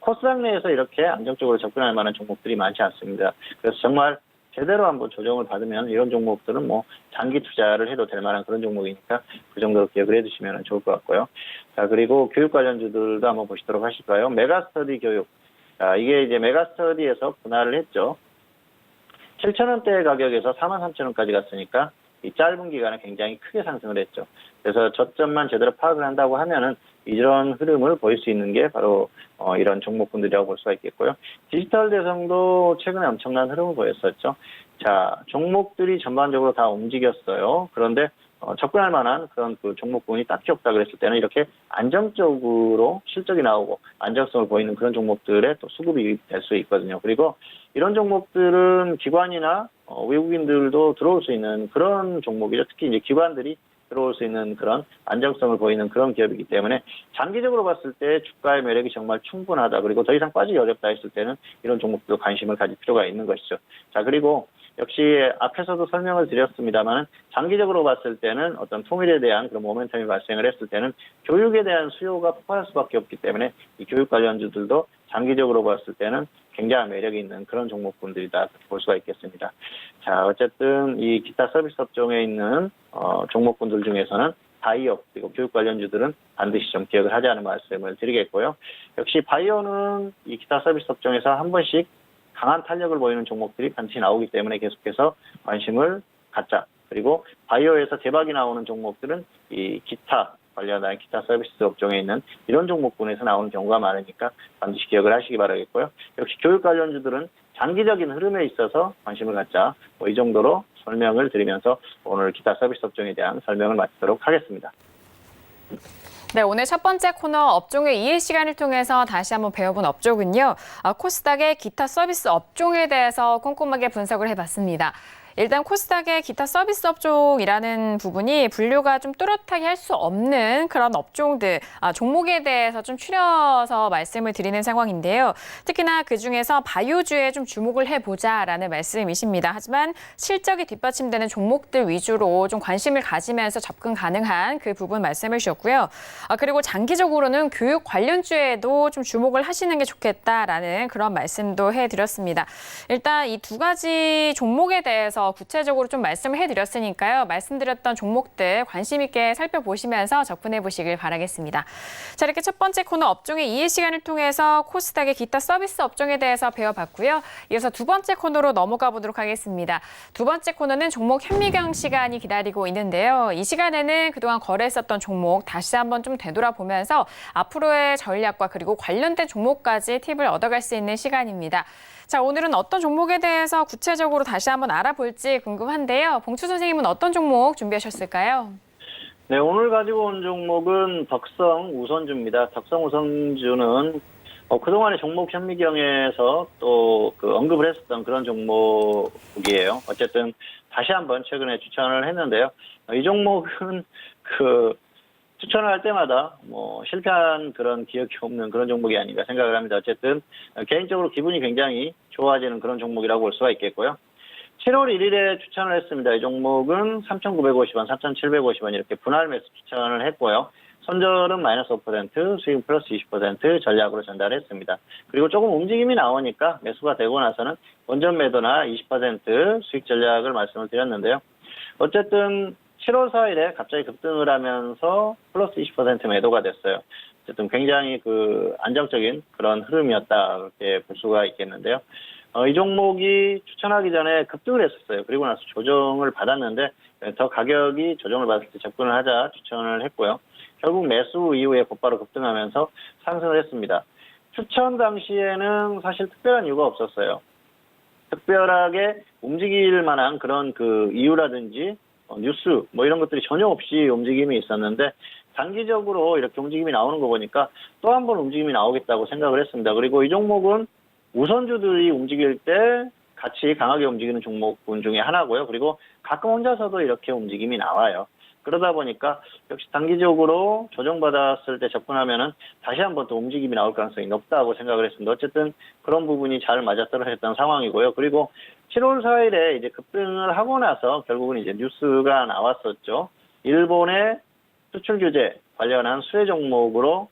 코스닥 내에서 이렇게 안정적으로 접근할 만한 종목들이 많지 않습니다. 그래서 정말 제대로 한번 조정을 받으면 이런 종목들은 뭐 장기 투자를 해도 될 만한 그런 종목이니까 그 정도로 기억을 해두시면 좋을 것 같고요. 자, 그리고 교육 관련주들도 한번 보시도록 하실까요? 메가스터디 교육. 자, 이게 이제 메가스터디에서 분할을 했죠. 7,000원대 가격에서 43,000원까지 갔으니까 이 짧은 기간에 굉장히 크게 상승을 했죠. 그래서 저점만 제대로 파악을 한다고 하면은 이런 흐름을 보일 수 있는 게 바로 이런 종목군들이라고 볼 수가 있겠고요. 디지털 대성도 최근에 엄청난 흐름을 보였었죠. 자, 종목들이 전반적으로 다 움직였어요. 그런데 접근할 만한 그런 그 종목군이 딱히 없다 그랬을 때는 이렇게 안정적으로 실적이 나오고 안정성을 보이는 그런 종목들에 또 수급이 될 수 있거든요. 그리고 이런 종목들은 기관이나 외국인들도 들어올 수 있는 그런 종목이죠. 특히 이제 기관들이 들어올 수 있는 그런 안정성을 보이는 그런 기업이기 때문에 장기적으로 봤을 때 주가의 매력이 정말 충분하다. 그리고 더 이상 빠지기 어렵다 했을 때는 이런 종목도 관심을 가질 필요가 있는 것이죠. 자, 그리고 역시 앞에서도 설명을 드렸습니다만 장기적으로 봤을 때는 어떤 통일에 대한 그런 모멘텀이 발생을 했을 때는 교육에 대한 수요가 폭발할 수밖에 없기 때문에 이 교육 관련주들도 장기적으로 봤을 때는 굉장한 매력이 있는 그런 종목군들이다 볼 수가 있겠습니다. 자, 어쨌든 이 기타 서비스 업종에 있는 종목군들 중에서는 바이오 그리고 교육 관련주들은 반드시 좀 기억을 하자는 말씀을 드리겠고요. 역시 바이오는 이 기타 서비스 업종에서 한 번씩 강한 탄력을 보이는 종목들이 반드시 나오기 때문에 계속해서 관심을 갖자. 그리고 바이오에서 대박이 나오는 종목들은 이 기타 관련한 기타 서비스 업종에 있는 이런 종목군에서 나오는 경우가 많으니까 반드시 기억을 하시기 바라겠고요. 역시 교육 관련주들은 장기적인 흐름에 있어서 관심을 갖자. 뭐 이 정도로 설명을 드리면서 오늘 기타 서비스 업종에 대한 설명을 마치도록 하겠습니다. 네, 오늘 첫 번째 코너 업종의 이해 시간을 통해서 다시 한번 배워본 업종은요. 코스닥의 기타 서비스 업종에 대해서 꼼꼼하게 분석을 해봤습니다. 일단 코스닥의 기타 서비스 업종이라는 부분이 분류가 좀 뚜렷하게 할 수 없는 그런 업종들, 종목에 대해서 좀 추려서 말씀을 드리는 상황인데요. 특히나 그중에서 바이오주에 좀 주목을 해보자라는 말씀이십니다. 하지만 실적이 뒷받침되는 종목들 위주로 좀 관심을 가지면서 접근 가능한 그 부분 말씀을 주셨고요. 그리고 장기적으로는 교육 관련주에도 좀 주목을 하시는 게 좋겠다라는 그런 말씀도 해드렸습니다. 일단 이 두 가지 종목에 대해서 구체적으로 좀 말씀을 해드렸으니까요. 말씀드렸던 종목들 관심 있게 살펴보시면서 접근해 보시길 바라겠습니다. 자, 이렇게 첫 번째 코너 업종의 이해 시간을 통해서 코스닥의 기타 서비스 업종에 대해서 배워봤고요. 이어서 두 번째 코너로 넘어가 보도록 하겠습니다. 두 번째 코너는 종목 현미경 시간이 기다리고 있는데요. 이 시간에는 그동안 거래했었던 종목 다시 한번 좀 되돌아보면서 앞으로의 전략과 그리고 관련된 종목까지 팁을 얻어갈 수 있는 시간입니다. 자, 오늘은 어떤 종목에 대해서 구체적으로 다시 한번 알아볼지 궁금한데요. 봉추 선생님은 어떤 종목 준비하셨을까요? 네, 오늘 가지고 온 종목은 덕성 우선주입니다. 덕성 우선주는 그동안의 종목 현미경에서 또 언급을 했었던 그런 종목이에요. 어쨌든 다시 한번 최근에 추천을 했는데요. 이 종목은 추천을 할 때마다 실패한 그런 기억이 없는 그런 종목이 아닌가 생각을 합니다. 어쨌든 개인적으로 기분이 굉장히 좋아지는 그런 종목이라고 볼 수가 있겠고요. 7월 1일에 추천을 했습니다. 이 종목은 3,950원, 3,750원 이렇게 분할 매수 추천을 했고요. 손절은 마이너스 5%, 수익 플러스 20% 전략으로 전달했습니다. 그리고 조금 움직임이 나오니까 매수가 되고 나서는 원전 매도나 20% 수익 전략을 말씀을 드렸는데요. 어쨌든 7월 4일에 갑자기 급등을 하면서 플러스 20% 매도가 됐어요. 어쨌든 굉장히 안정적인 그런 흐름이었다, 그렇게 볼 수가 있겠는데요. 이 종목이 추천하기 전에 급등을 했었어요. 그리고 나서 조정을 받았는데 더 가격이 조정을 받을 때 접근을 하자 추천을 했고요. 결국 매수 이후에 곧바로 급등하면서 상승을 했습니다. 추천 당시에는 사실 특별한 이유가 없었어요. 특별하게 움직일 만한 그런 그 이유라든지 뉴스 뭐 이런 것들이 전혀 없이 움직임이 있었는데 단기적으로 이렇게 움직임이 나오는 거 보니까 또 한 번 움직임이 나오겠다고 생각을 했습니다. 그리고 이 종목은 우선주들이 움직일 때 같이 강하게 움직이는 종목군 중에 하나고요. 그리고 가끔 혼자서도 이렇게 움직임이 나와요. 그러다 보니까 역시 단기적으로 조정받았을 때 접근하면은 다시 한번 또 움직임이 나올 가능성이 높다고 생각을 했습니다. 어쨌든 그런 부분이 잘 맞아떨어졌던 상황이고요. 그리고 7월 4일에 이제 급등을 하고 나서 결국은 이제 뉴스가 나왔었죠. 일본의 수출 규제 관련한 수혜 종목으로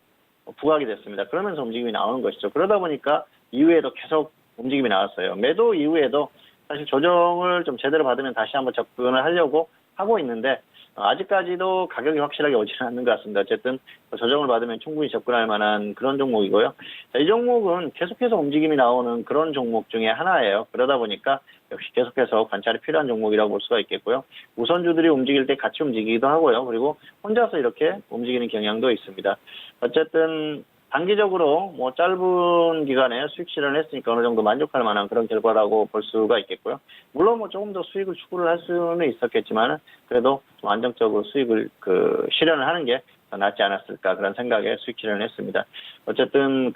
부각이 됐습니다. 그러면서 움직임이 나오는 것이죠. 그러다 보니까 이후에도 계속 움직임이 나왔어요. 매도 이후에도 사실 조정을 좀 제대로 받으면 다시 한번 접근을 하려고 하고 있는데 아직까지도 가격이 확실하게 오지는 않는 것 같습니다. 어쨌든 조정을 받으면 충분히 접근할 만한 그런 종목이고요. 자, 이 종목은 계속해서 움직임이 나오는 그런 종목 중에 하나예요. 그러다 보니까 역시 계속해서 관찰이 필요한 종목이라고 볼 수가 있겠고요. 우선주들이 움직일 때 같이 움직이기도 하고요. 그리고 혼자서 이렇게 움직이는 경향도 있습니다. 어쨌든 단기적으로 뭐 짧은 기간에 수익 실현을 했으니까 어느 정도 만족할 만한 그런 결과라고 볼 수가 있겠고요. 물론 뭐 조금 더 수익을 추구를 할 수는 있었겠지만 그래도 좀 안정적으로 수익을 실현을 하는 게 더 낫지 않았을까 그런 생각에 수익 실현을 했습니다. 어쨌든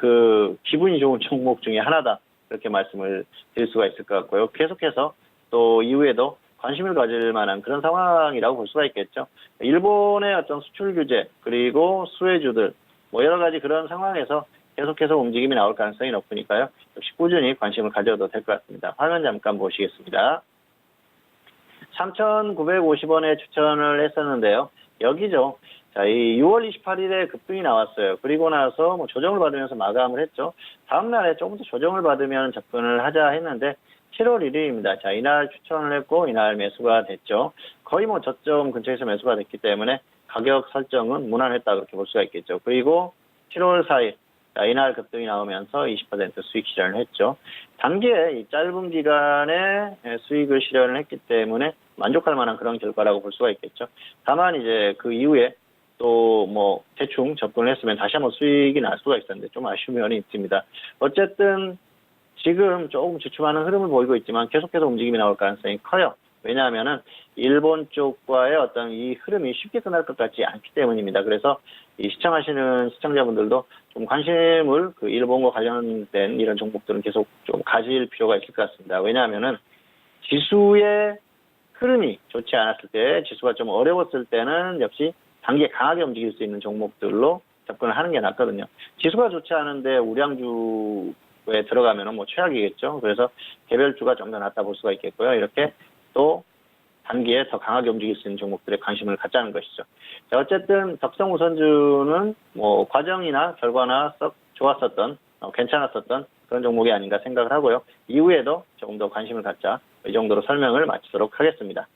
기분이 좋은 종목 중에 하나다 그렇게 말씀을 드릴 수가 있을 것 같고요. 계속해서 또 이후에도 관심을 가질 만한 그런 상황이라고 볼 수가 있겠죠. 일본의 어떤 수출 규제 그리고 수혜주들 뭐 여러 가지 그런 상황에서 계속해서 움직임이 나올 가능성이 높으니까요. 역시 꾸준히 관심을 가져도 될 것 같습니다. 화면 잠깐 보시겠습니다. 3,950원에 추천을 했었는데요. 여기죠. 자, 이 6월 28일에 급등이 나왔어요. 그리고 나서 뭐 조정을 받으면서 마감을 했죠. 다음 날에 조금 더 조정을 받으면 접근을 하자 했는데 7월 1일입니다. 자, 이날 추천을 했고 이날 매수가 됐죠. 거의 뭐 저점 근처에서 매수가 됐기 때문에 가격 설정은 무난했다 그렇게 볼 수가 있겠죠. 그리고 7월 4일 자, 이날 급등이 나오면서 20% 수익 실현을 했죠. 단기에 이 짧은 기간에 수익을 실현을 했기 때문에 만족할 만한 그런 결과라고 볼 수가 있겠죠. 다만 이제 그 이후에 또 뭐 대충 접근을 했으면 다시 한번 수익이 날 수가 있었는데 좀 아쉬운 면이 있습니다. 어쨌든 지금 조금 주춤하는 흐름을 보이고 있지만 계속해서 움직임이 나올 가능성이 커요. 왜냐하면은 일본 쪽과의 어떤 이 흐름이 쉽게 끝날 것 같지 않기 때문입니다. 그래서 이 시청하시는 시청자분들도 좀 관심을 일본과 관련된 이런 종목들은 계속 좀 가질 필요가 있을 것 같습니다. 왜냐하면은 지수의 흐름이 좋지 않았을 때, 지수가 좀 어려웠을 때는 역시 단기에 강하게 움직일 수 있는 종목들로 접근을 하는 게 낫거든요. 지수가 좋지 않은데 우량주에 들어가면은 뭐 최악이겠죠. 그래서 개별주가 좀 더 낫다 볼 수가 있겠고요. 이렇게 또 단기에 더 강하게 움직일 수 있는 종목들에 관심을 갖자는 것이죠. 자, 어쨌든 덕성 우선주는 뭐 과정이나 결과나 썩 좋았었던, 괜찮았었던 그런 종목이 아닌가 생각을 하고요. 이후에도 조금 더 관심을 갖자. 이 정도로 설명을 마치도록 하겠습니다.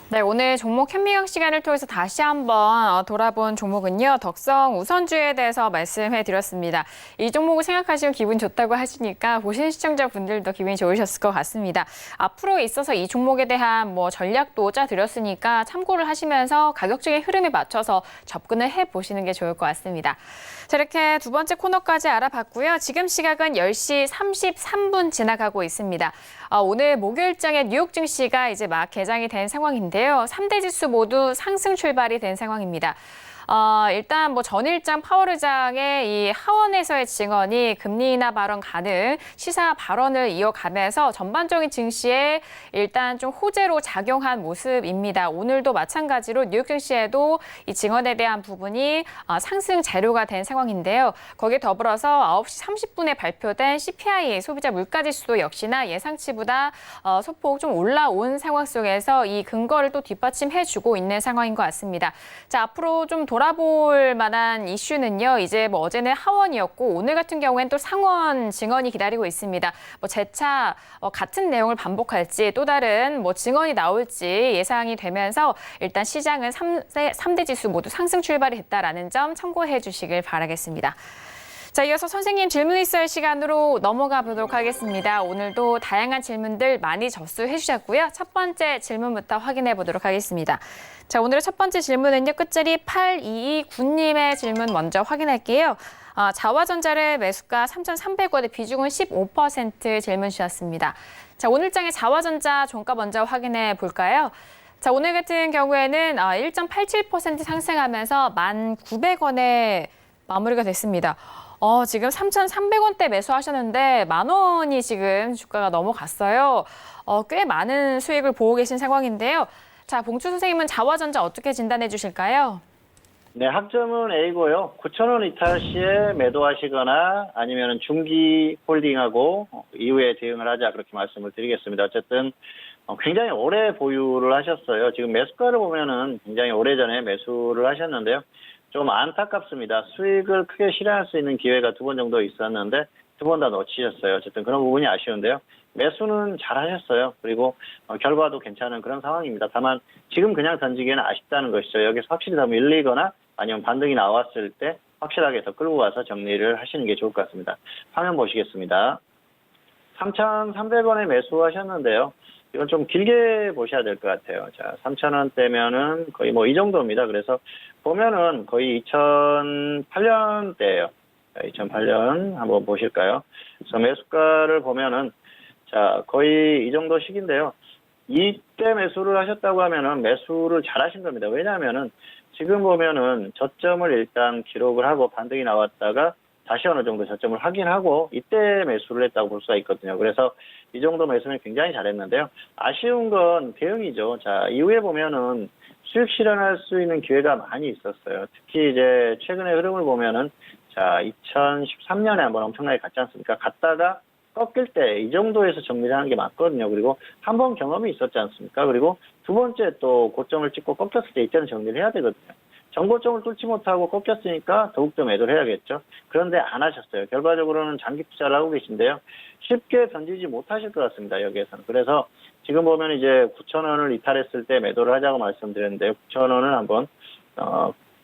네, 오늘 종목 현미경 시간을 통해서 다시 한번 돌아본 종목은요. 덕성 우선주에 대해서 말씀해 드렸습니다. 이 종목을 생각하시면 기분 좋다고 하시니까 보신 시청자분들도 기분이 좋으셨을 것 같습니다. 앞으로 있어서 이 종목에 대한 뭐 전략도 짜드렸으니까 참고를 하시면서 가격적인 흐름에 맞춰서 접근을 해보시는 게 좋을 것 같습니다. 자, 이렇게 두 번째 코너까지 알아봤고요. 지금 시각은 10시 33분 지나가고 있습니다. 오늘 목요일장에 뉴욕 증시가 이제 막 개장이 된 상황인데요. 3대 지수 모두 상승 출발이 된 상황입니다. 일단 뭐 전일장 파월 의장의 이 하원에서의 증언이 금리 인하 발언 가능 시사 발언을 이어가면서 전반적인 증시에 일단 좀 호재로 작용한 모습입니다. 오늘도 마찬가지로 뉴욕 증시에도 이 증언에 대한 부분이 상승 재료가 된 상황인데요. 거기에 더불어서 9시 30분에 발표된 CPI 소비자 물가지수도 역시나 예상치보다 소폭 좀 올라온 상황 속에서 이 근거를 또 뒷받침해주고 있는 상황인 것 같습니다. 자, 앞으로 좀 돌아볼 만한 이슈는요. 이제 뭐 어제는 하원이었고 오늘 같은 경우에는 또 상원 증언이 기다리고 있습니다. 뭐 재차 같은 내용을 반복할지 또 다른 뭐 증언이 나올지 예상이 되면서 일단 시장은 3대 지수 모두 상승 출발이 됐다라는 점 참고해 주시길 바라겠습니다. 자, 이어서 선생님 질문 있어요 시간으로 넘어가 보도록 하겠습니다. 오늘도 다양한 질문들 많이 접수해 주셨고요. 첫 번째 질문부터 확인해 보도록 하겠습니다. 자, 오늘의 첫 번째 질문은요. 끝자리 8229님의 질문 먼저 확인할게요. 자화전자를 매수가 3,300원에 비중은 15% 질문 주셨습니다. 자, 오늘장의 자화전자 종가 먼저 확인해 볼까요? 자, 오늘 같은 경우에는 1.87% 상승하면서 1,900원에 마무리가 됐습니다. 지금 3,300원대 매수하셨는데 10,000원이 지금 주가가 넘어갔어요. 꽤 많은 수익을 보고 계신 상황인데요. 자, 봉추 선생님은 자화전자 어떻게 진단해 주실까요? 네, 학점은 A고요. 9,000원 이탈 시에 매도하시거나 아니면 중기 홀딩하고 이후에 대응을 하자 그렇게 말씀을 드리겠습니다. 어쨌든 굉장히 오래 보유를 하셨어요. 지금 매수가를 보면은 굉장히 오래전에 매수를 하셨는데요. 좀 안타깝습니다. 수익을 크게 실현할 수 있는 기회가 2번 정도 있었는데 2번 다 놓치셨어요. 어쨌든 그런 부분이 아쉬운데요. 매수는 잘 하셨어요. 그리고 결과도 괜찮은 그런 상황입니다. 다만 지금 그냥 던지기에는 아쉽다는 것이죠. 여기서 확실히 더 밀리거나 아니면 반등이 나왔을 때 확실하게 더 끌고 가서 정리를 하시는 게 좋을 것 같습니다. 화면 보시겠습니다. 3,300원에 매수하셨는데요. 이건 좀 길게 보셔야 될 것 같아요. 자, 3,000원대면은 거의 뭐 이 정도입니다. 그래서 보면은 거의 2008년대예요. 2008년 한번 보실까요? 그래서 매수가를 보면은 자, 거의 이 정도 시기인데요. 이때 매수를 하셨다고 하면은 매수를 잘 하신 겁니다. 왜냐하면은 지금 보면은 저점을 일단 기록을 하고 반등이 나왔다가 다시 어느 정도 저점을 확인하고 이때 매수를 했다고 볼 수가 있거든요. 그래서 이 정도 매수는 굉장히 잘했는데요. 아쉬운 건 대응이죠. 자, 이후에 보면은 수익 실현할 수 있는 기회가 많이 있었어요. 특히 이제 최근의 흐름을 보면은 자, 2013년에 한번 엄청나게 갔지 않습니까? 갔다가 꺾일 때 이 정도에서 정리를 하는 게 맞거든요. 그리고 한 번 경험이 있었지 않습니까? 그리고 두 번째 또 고점을 찍고 꺾였을 때 이때는 정리를 해야 되거든요. 전고점을 뚫지 못하고 꺾였으니까 더욱더 매도를 해야겠죠. 그런데 안 하셨어요. 결과적으로는 장기 투자를 하고 계신데요. 쉽게 던지지 못하실 것 같습니다. 여기에서는. 그래서 지금 보면 이제 9,000원을 이탈했을 때 매도를 하자고 말씀드렸는데요. 9,000원을 한번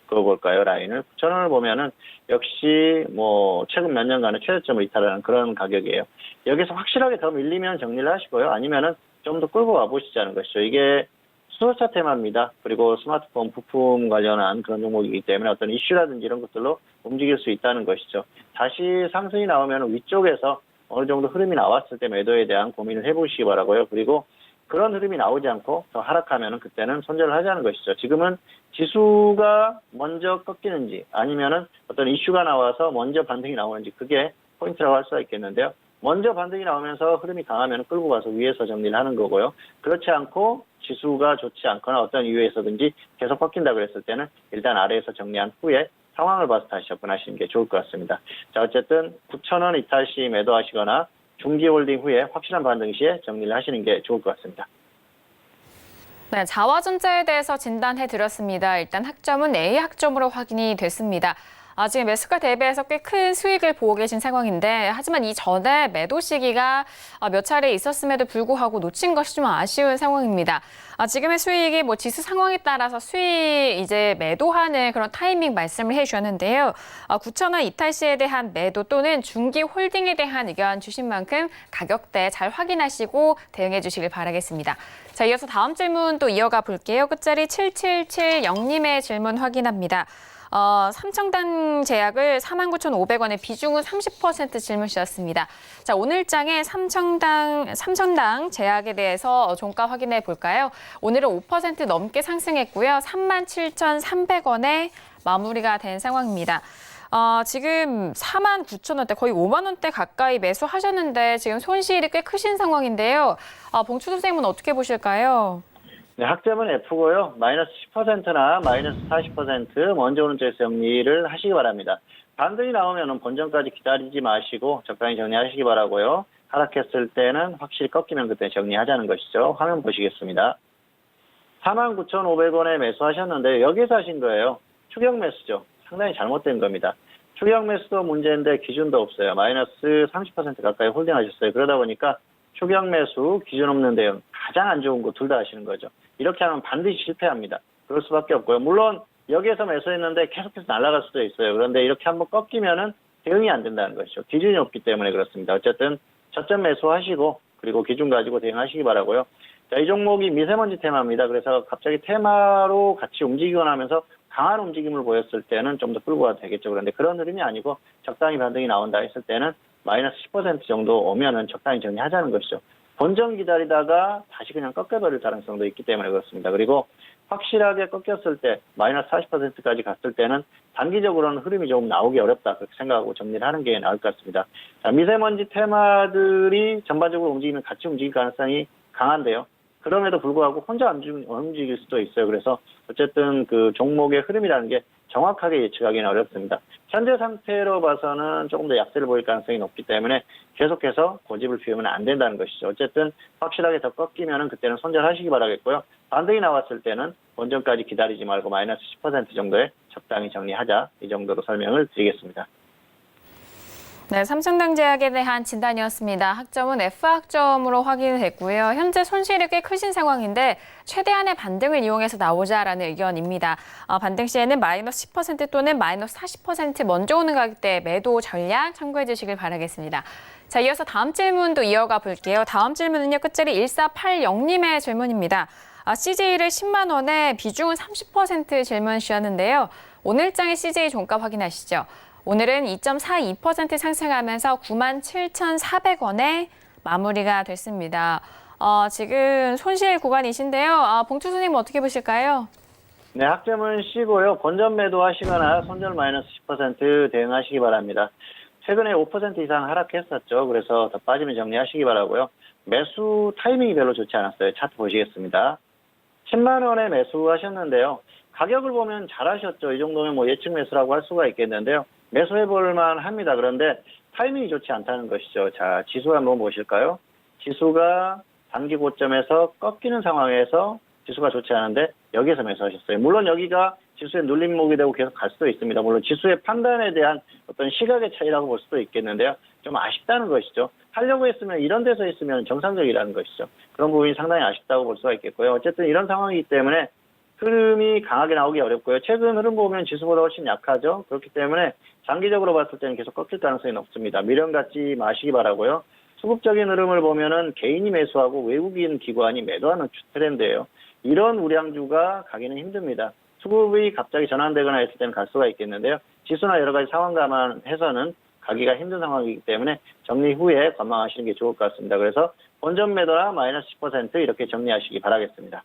그거 볼까요? 라인을. 9,000원을 보면은 역시 뭐 최근 몇 년간의 최저점을 이탈하는 그런 가격이에요. 여기서 확실하게 더 밀리면 정리를 하시고요. 아니면은 좀 더 끌고 와보시자는 것이죠. 이게 수소차 테마입니다. 그리고 스마트폰 부품 관련한 그런 종목이기 때문에 어떤 이슈라든지 이런 것들로 움직일 수 있다는 것이죠. 다시 상승이 나오면 위쪽에서 어느 정도 흐름이 나왔을 때 매도에 대한 고민을 해보시기 바라고요. 그리고 그런 흐름이 나오지 않고 더 하락하면 그때는 손절을 하자는 것이죠. 지금은 지수가 먼저 꺾이는지 아니면은 어떤 이슈가 나와서 먼저 반등이 나오는지 그게 포인트라고 할 수가 있겠는데요. 먼저 반등이 나오면서 흐름이 강하면 끌고 가서 위에서 정리를 하는 거고요. 그렇지 않고 지수가 좋지 않거나 어떤 이유에서든지 계속 꺾인다 그랬을 때는 일단 아래에서 정리한 후에 상황을 봐서 다시 접근하시는 게 좋을 것 같습니다. 자, 어쨌든 9,000원 이탈 시 매도하시거나 중기 홀딩 후에 확실한 반등 시에 정리를 하시는 게 좋을 것 같습니다. 네, 자화전자에 대해서 진단해 드렸습니다. 일단 학점은 A 학점으로 확인이 됐습니다. 지금 매수가 대비해서 꽤 큰 수익을 보고 계신 상황인데 하지만 이전에 매도 시기가 몇 차례 있었음에도 불구하고 놓친 것이 좀 아쉬운 상황입니다. 지금의 수익이 뭐 지수 상황에 따라서 수익 이제 매도하는 그런 타이밍 말씀을 해주셨는데요. 9,000원 이탈 시에 대한 매도 또는 중기 홀딩에 대한 의견 주신 만큼 가격대 잘 확인하시고 대응해 주시길 바라겠습니다. 자, 이어서 다음 질문 또 이어가 볼게요. 끝자리 7770님의 질문 확인합니다. 삼청당 제약을 49,500원에 비중은 30% 질문 주셨습니다. 자, 오늘장의 삼청당 제약에 대해서 종가 확인해 볼까요? 오늘은 5% 넘게 상승했고요. 37,300원에 마무리가 된 상황입니다. 지금 49,000원대 거의 5만 원대 가까이 매수하셨는데 지금 손실이 꽤 크신 상황인데요. 봉추 선생님은 어떻게 보실까요? 네, 학점은 F고요. 마이너스 10%나 마이너스 40% 먼저 오는 쪽에서 정리를 하시기 바랍니다. 반등이 나오면 본전까지 기다리지 마시고 적당히 정리하시기 바라고요. 하락했을 때는 확실히 꺾이면 그때 정리하자는 것이죠. 화면 보시겠습니다. 49,500원에 매수하셨는데 여기서 하신 거예요. 추격 매수죠. 상당히 잘못된 겁니다. 추격 매수도 문제인데 기준도 없어요. 마이너스 30% 가까이 홀딩하셨어요. 그러다 보니까 추격 매수, 기준 없는 대응 가장 안 좋은 거 둘 다 하시는 거죠. 이렇게 하면 반드시 실패합니다. 그럴 수밖에 없고요. 물론 여기에서 매수했는데 계속해서 날아갈 수도 있어요. 그런데 이렇게 한번 꺾이면은 대응이 안 된다는 것이죠. 기준이 없기 때문에 그렇습니다. 어쨌든 저점 매수하시고 그리고 기준 가지고 대응하시기 바라고요. 자, 이 종목이 미세먼지 테마입니다. 그래서 갑자기 테마로 같이 움직이거나 하면서 강한 움직임을 보였을 때는 좀 더 끌고 가도 되겠죠. 그런데 그런 흐름이 아니고 적당히 반등이 나온다 했을 때는 마이너스 10% 정도 오면은 적당히 정리하자는 것이죠. 본전 기다리다가 다시 그냥 꺾여버릴 가능성도 있기 때문에 그렇습니다. 그리고 확실하게 꺾였을 때 마이너스 40%까지 갔을 때는 단기적으로는 흐름이 조금 나오기 어렵다 그렇게 생각하고 정리를 하는 게 나을 것 같습니다. 자, 미세먼지 테마들이 전반적으로 움직이면 같이 움직일 가능성이 강한데요. 그럼에도 불구하고 혼자 안 움직일 수도 있어요. 그래서 어쨌든 그 종목의 흐름이라는 게 정확하게 예측하기는 어렵습니다. 현재 상태로 봐서는 조금 더 약세를 보일 가능성이 높기 때문에 계속해서 고집을 피우면 안 된다는 것이죠. 어쨌든 확실하게 더 꺾이면은 그때는 손절하시기 바라겠고요. 반등이 나왔을 때는 본전까지 기다리지 말고 마이너스 10% 정도에 적당히 정리하자. 이 정도로 설명을 드리겠습니다. 네, 삼성전자제약에 대한 진단이었습니다. 학점은 F학점으로 확인됐고요. 현재 손실이 꽤 크신 상황인데 최대한의 반등을 이용해서 나오자라는 의견입니다. 반등 시에는 마이너스 10% 또는 마이너스 40% 먼저 오는 가격대 매도 전략 참고해 주시길 바라겠습니다. 자, 이어서 다음 질문도 이어가 볼게요. 다음 질문은요. 끝자리 1480님의 질문입니다. CJ를 10만 원에 비중은 30% 질문 주셨는데요. 오늘장의 CJ 종가 확인하시죠. 오늘은 2.42% 상승하면서 97,400원에 마무리가 됐습니다. 지금 손실 구간이신데요. 봉투 손님 어떻게 보실까요? 네, 학점은 C고요. 본전 매도하시거나 손절 마이너스 10% 대응하시기 바랍니다. 최근에 5% 이상 하락했었죠. 그래서 더 빠지면 정리하시기 바라고요. 매수 타이밍이 별로 좋지 않았어요. 차트 보시겠습니다. 10만 원에 매수하셨는데요. 가격을 보면 잘하셨죠. 이 정도면 뭐 예측 매수라고 할 수가 있겠는데요. 매수해볼 만합니다. 그런데 타이밍이 좋지 않다는 것이죠. 자, 지수 한번 보실까요? 지수가 단기 고점에서 꺾이는 상황에서 지수가 좋지 않은데 여기에서 매수하셨어요. 물론 여기가 지수의 눌림목이 되고 계속 갈 수도 있습니다. 물론 지수의 판단에 대한 어떤 시각의 차이라고 볼 수도 있겠는데요. 좀 아쉽다는 것이죠. 하려고 했으면 이런 데서 했으면 정상적이라는 것이죠. 그런 부분이 상당히 아쉽다고 볼 수가 있겠고요. 어쨌든 이런 상황이기 때문에 흐름이 강하게 나오기 어렵고요. 최근 흐름 보면 지수보다 훨씬 약하죠. 그렇기 때문에 장기적으로 봤을 때는 계속 꺾일 가능성이 높습니다. 미련 갖지 마시기 바라고요. 수급적인 흐름을 보면은 개인이 매수하고 외국인 기관이 매도하는 트렌드예요. 이런 우량주가 가기는 힘듭니다. 수급이 갑자기 전환되거나 했을 때는 갈 수가 있겠는데요. 지수나 여러 가지 상황 감안해서는 가기가 힘든 상황이기 때문에 정리 후에 관망하시는 게 좋을 것 같습니다. 그래서 본전 매도나 마이너스 10% 이렇게 정리하시기 바라겠습니다.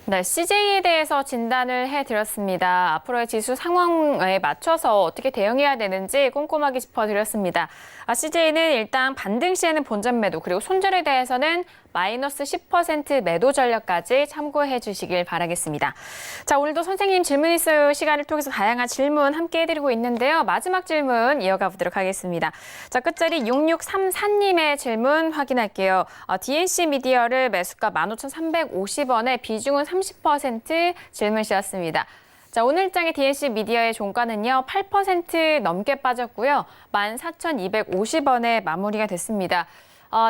네, CJ에 대해서 진단을 해드렸습니다. 앞으로의 지수 상황에 맞춰서 어떻게 대응해야 되는지 꼼꼼하게 짚어드렸습니다. CJ는 일단 반등 시에는 본전 매도 그리고 손절에 대해서는 마이너스 10% 매도 전략까지 참고해 주시길 바라겠습니다. 자, 오늘도 선생님 질문 있어요 시간을 통해서 다양한 질문 함께 해드리고 있는데요. 마지막 질문 이어가 보도록 하겠습니다. 자, 끝자리 6634님의 질문 확인할게요. DNC 미디어를 매수가 15,350원에 비중은 30% 질문 주셨습니다. 자, 오늘장의 DNC 미디어의 종가는요, 8% 넘게 빠졌고요. 14,250원에 마무리가 됐습니다.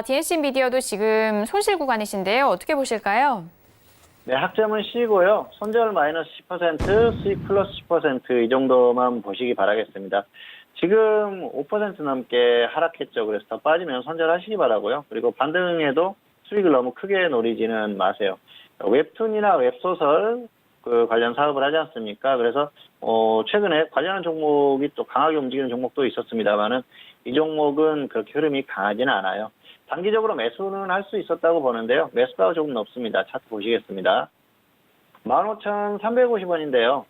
DNC 미디어도 지금 손실 구간이신데요. 어떻게 보실까요? 네, 학점은 C고요. 손절 마이너스 10%, 수익 플러스 10% 이 정도만 보시기 바라겠습니다. 지금 5% 넘게 하락했죠. 그래서 더 빠지면 손절하시기 바라고요. 그리고 반등에도 수익을 너무 크게 노리지는 마세요. 웹툰이나 웹소설 그 관련 사업을 하지 않습니까? 그래서 최근에 관련한 종목이 또 강하게 움직이는 종목도 있었습니다만은 이 종목은 그렇게 흐름이 강하지는 않아요. 단기적으로 매수는 할 수 있었다고 보는데요. 매수가가 조금 높습니다. 차트 보시겠습니다. 15,350원인데요.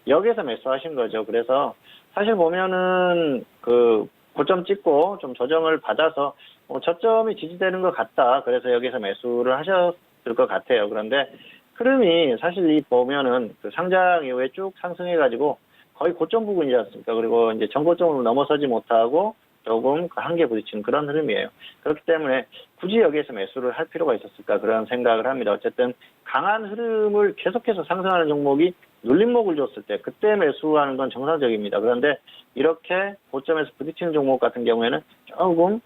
여기에서 매수하신 거죠. 그래서 사실 보면은 그 고점 찍고 좀 조정을 받아서 저점이 지지되는 것 같다. 그래서 여기서 매수를 하셨을 것 같아요. 그런데 흐름이 사실 이 보면은 그 상장 이후에 쭉 상승해가지고 거의 고점 부근이지 않습니까? 그리고 이제 전고점을 넘어서지 못하고 조금 한계 부딪히는 그런 흐름이에요. 그렇기 때문에 굳이 여기에서 매수를 할 필요가 있었을까 그런 생각을 합니다. 어쨌든 강한 흐름을 계속해서 상승하는 종목이 눌림목을 줬을 때 그때 매수하는 건 정상적입니다. 그런데 이렇게 고점에서 부딪히는 종목 같은 경우에는 조금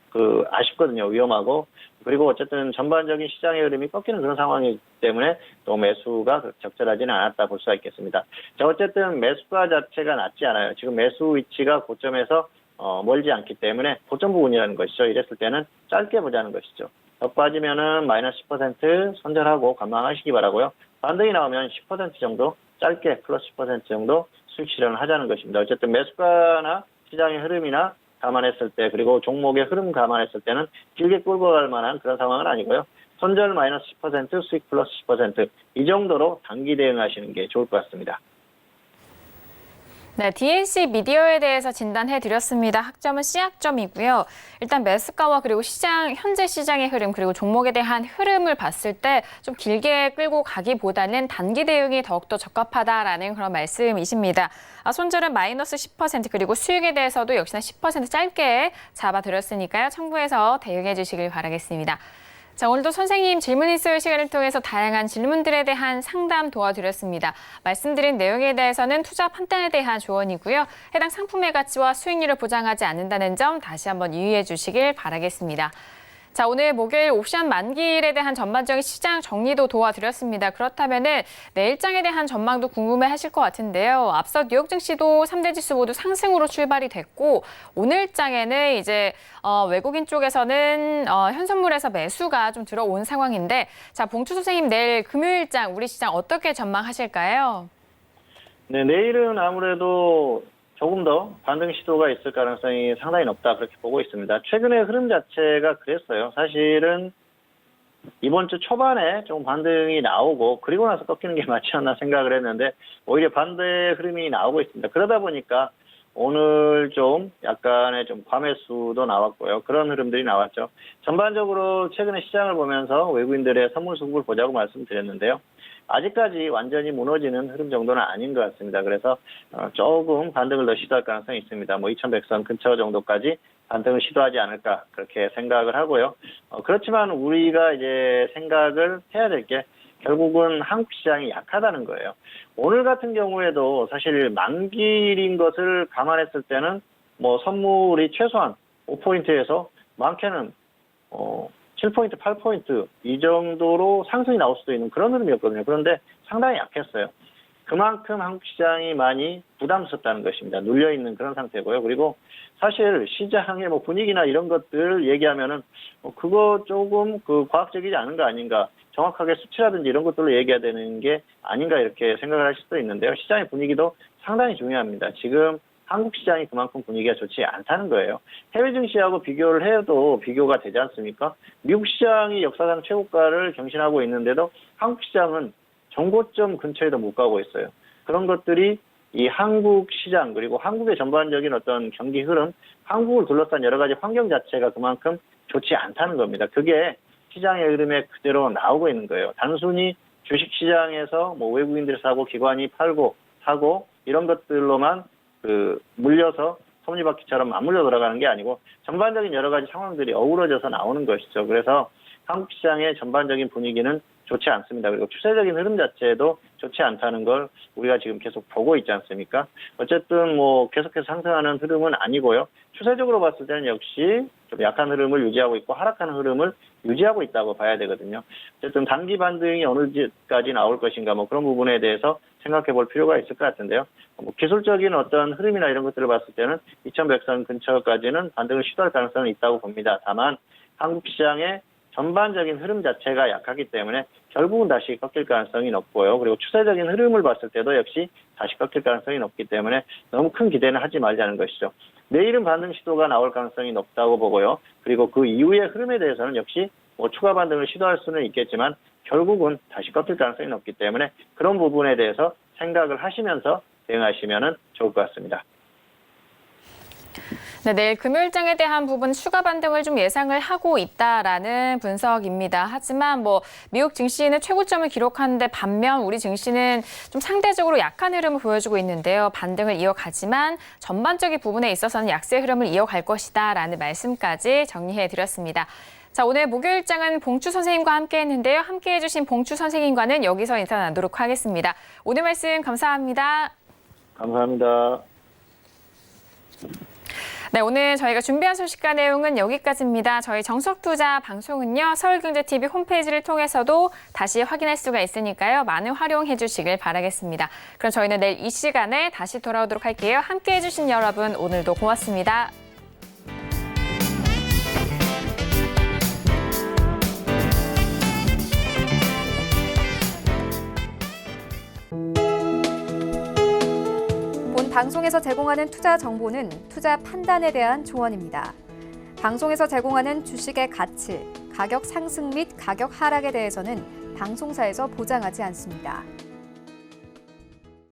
아쉽거든요. 위험하고 그리고 어쨌든 전반적인 시장의 흐름이 꺾이는 그런 상황이기 때문에 또 매수가 적절하지는 않았다 볼 수가 있겠습니다. 자, 어쨌든 매수가 자체가 낮지 않아요. 지금 매수 위치가 고점에서 멀지 않기 때문에 고점 부분이라는 것이죠. 이랬을 때는 짧게 보자는 것이죠. 더 빠지면은 마이너스 10% 손절하고 관망하시기 바라고요. 반등이 나오면 10% 정도 짧게 플러스 10% 정도 수익 실현을 하자는 것입니다. 어쨌든 매수가나 시장의 흐름이나 감안했을 때 그리고 종목의 흐름 감안했을 때는 길게 끌고 갈 만한 그런 상황은 아니고요. 손절 마이너스 10% 수익 플러스 10% 이 정도로 단기 대응하시는 게 좋을 것 같습니다. 네, DNC 미디어에 대해서 진단해 드렸습니다. 학점은 C학점이고요. 일단 매수가와 그리고 현재 시장의 흐름 그리고 종목에 대한 흐름을 봤을 때 좀 길게 끌고 가기보다는 단기 대응이 더욱더 적합하다라는 그런 말씀이십니다. 손절은 마이너스 10% 그리고 수익에 대해서도 역시나 10% 짧게 잡아드렸으니까요. 참고해서 대응해 주시길 바라겠습니다. 자, 오늘도 선생님 질문 있을 시간을 통해서 다양한 질문들에 대한 상담 도와드렸습니다. 말씀드린 내용에 대해서는 투자 판단에 대한 조언이고요. 해당 상품의 가치와 수익률을 보장하지 않는다는 점 다시 한번 유의해 주시길 바라겠습니다. 자, 오늘 목요일 옵션 만기일에 대한 전반적인 시장 정리도 도와드렸습니다. 그렇다면은 내일장에 대한 전망도 궁금해하실 것 같은데요. 앞서 뉴욕 증시도 3대 지수 모두 상승으로 출발이 됐고 오늘장에는 이제 외국인 쪽에서는 현선물에서 매수가 좀 들어온 상황인데, 자, 봉추 선생님 내일 금요일장 우리 시장 어떻게 전망하실까요? 네, 내일은 아무래도 조금 더 반등 시도가 있을 가능성이 상당히 높다 그렇게 보고 있습니다. 최근의 흐름 자체가 그랬어요. 사실은 이번 주 초반에 좀 반등이 나오고 그리고 나서 꺾이는 게 맞지 않나 생각을 했는데 오히려 반대의 흐름이 나오고 있습니다. 그러다 보니까 오늘 좀 약간의 좀 과매수도 나왔고요. 그런 흐름들이 나왔죠. 전반적으로 최근에 시장을 보면서 외국인들의 선물 승부를 보자고 말씀드렸는데요. 아직까지 완전히 무너지는 흐름 정도는 아닌 것 같습니다. 그래서 조금 반등을 더 시도할 가능성이 있습니다. 2100선 근처 정도까지 반등을 시도하지 않을까 그렇게 생각을 하고요. 그렇지만 우리가 이제 생각을 해야 될 게 결국은 한국 시장이 약하다는 거예요. 오늘 같은 경우에도 사실 만기일인 것을 감안했을 때는 선물이 최소한 5포인트에서 많게는 7포인트, 8포인트 이 정도로 상승이 나올 수도 있는 그런 흐름이었거든요. 그런데 상당히 약했어요. 그만큼 한국 시장이 많이 부담스럽다는 것입니다. 눌려있는 그런 상태고요. 그리고 사실 시장의 분위기나 이런 것들 얘기하면은 그거 조금 과학적이지 않은 거 아닌가, 정확하게 수치라든지 이런 것들로 얘기해야 되는 게 아닌가 이렇게 생각을 하실 수도 있는데요. 시장의 분위기도 상당히 중요합니다. 지금 한국 시장이 그만큼 분위기가 좋지 않다는 거예요. 해외 증시하고 비교를 해도 비교가 되지 않습니까? 미국 시장이 역사상 최고가를 경신하고 있는데도 한국 시장은 정고점 근처에도 못 가고 있어요. 그런 것들이 이 한국 시장 그리고 한국의 전반적인 어떤 경기 흐름, 한국을 둘러싼 여러 가지 환경 자체가 그만큼 좋지 않다는 겁니다. 그게 시장의 흐름에 그대로 나오고 있는 거예요. 단순히 주식시장에서 외국인들이 사고 기관이 팔고 사고 이런 것들로만 물려서 톱니바퀴처럼 맞물려 돌아가는 게 아니고 전반적인 여러 가지 상황들이 어우러져서 나오는 것이죠. 그래서 한국 시장의 전반적인 분위기는 좋지 않습니다. 그리고 추세적인 흐름 자체도 좋지 않다는 걸 우리가 지금 계속 보고 있지 않습니까? 어쨌든 계속해서 상승하는 흐름은 아니고요. 추세적으로 봤을 때는 역시 좀 약한 흐름을 유지하고 있고 하락하는 흐름을 유지하고 있다고 봐야 되거든요. 어쨌든 단기 반등이 어느까지 나올 것인가 그런 부분에 대해서 생각해 볼 필요가 있을 것 같은데요. 기술적인 어떤 흐름이나 이런 것들을 봤을 때는 2100선 근처까지는 반등을 시도할 가능성은 있다고 봅니다. 다만 한국 시장의 전반적인 흐름 자체가 약하기 때문에 결국은 다시 꺾일 가능성이 높고요. 그리고 추세적인 흐름을 봤을 때도 역시 다시 꺾일 가능성이 높기 때문에 너무 큰 기대는 하지 말자는 것이죠. 내일은 반등 시도가 나올 가능성이 높다고 보고요. 그리고 그 이후의 흐름에 대해서는 역시 추가 반등을 시도할 수는 있겠지만 결국은 다시 꺾일 가능성이 높기 때문에 그런 부분에 대해서 생각을 하시면서 대응하시면 좋을 것 같습니다. 네, 내일 금요일장에 대한 부분 추가 반등을 좀 예상을 하고 있다라는 분석입니다. 하지만 미국 증시는 최고점을 기록하는데 반면 우리 증시는 좀 상대적으로 약한 흐름을 보여주고 있는데요. 반등을 이어가지만 전반적인 부분에 있어서는 약세 흐름을 이어갈 것이다라는 말씀까지 정리해 드렸습니다. 자, 오늘 목요일장은 봉추 선생님과 함께 했는데요. 함께해 주신 봉추 선생님과는 여기서 인사 나누도록 하겠습니다. 오늘 말씀 감사합니다. 감사합니다. 네, 오늘 저희가 준비한 소식과 내용은 여기까지입니다. 저희 정석투자 방송은요, 서울경제TV 홈페이지를 통해서도 다시 확인할 수가 있으니까요. 많은 활용해 주시길 바라겠습니다. 그럼 저희는 내일 이 시간에 다시 돌아오도록 할게요. 함께해 주신 여러분, 오늘도 고맙습니다. 본 방송에서 제공하는 투자 정보는 투자 판단에 대한 조언입니다. 방송에서 제공하는 주식의 가치, 가격 상승 및 가격 하락에 대해서는 방송사에서 보장하지 않습니다.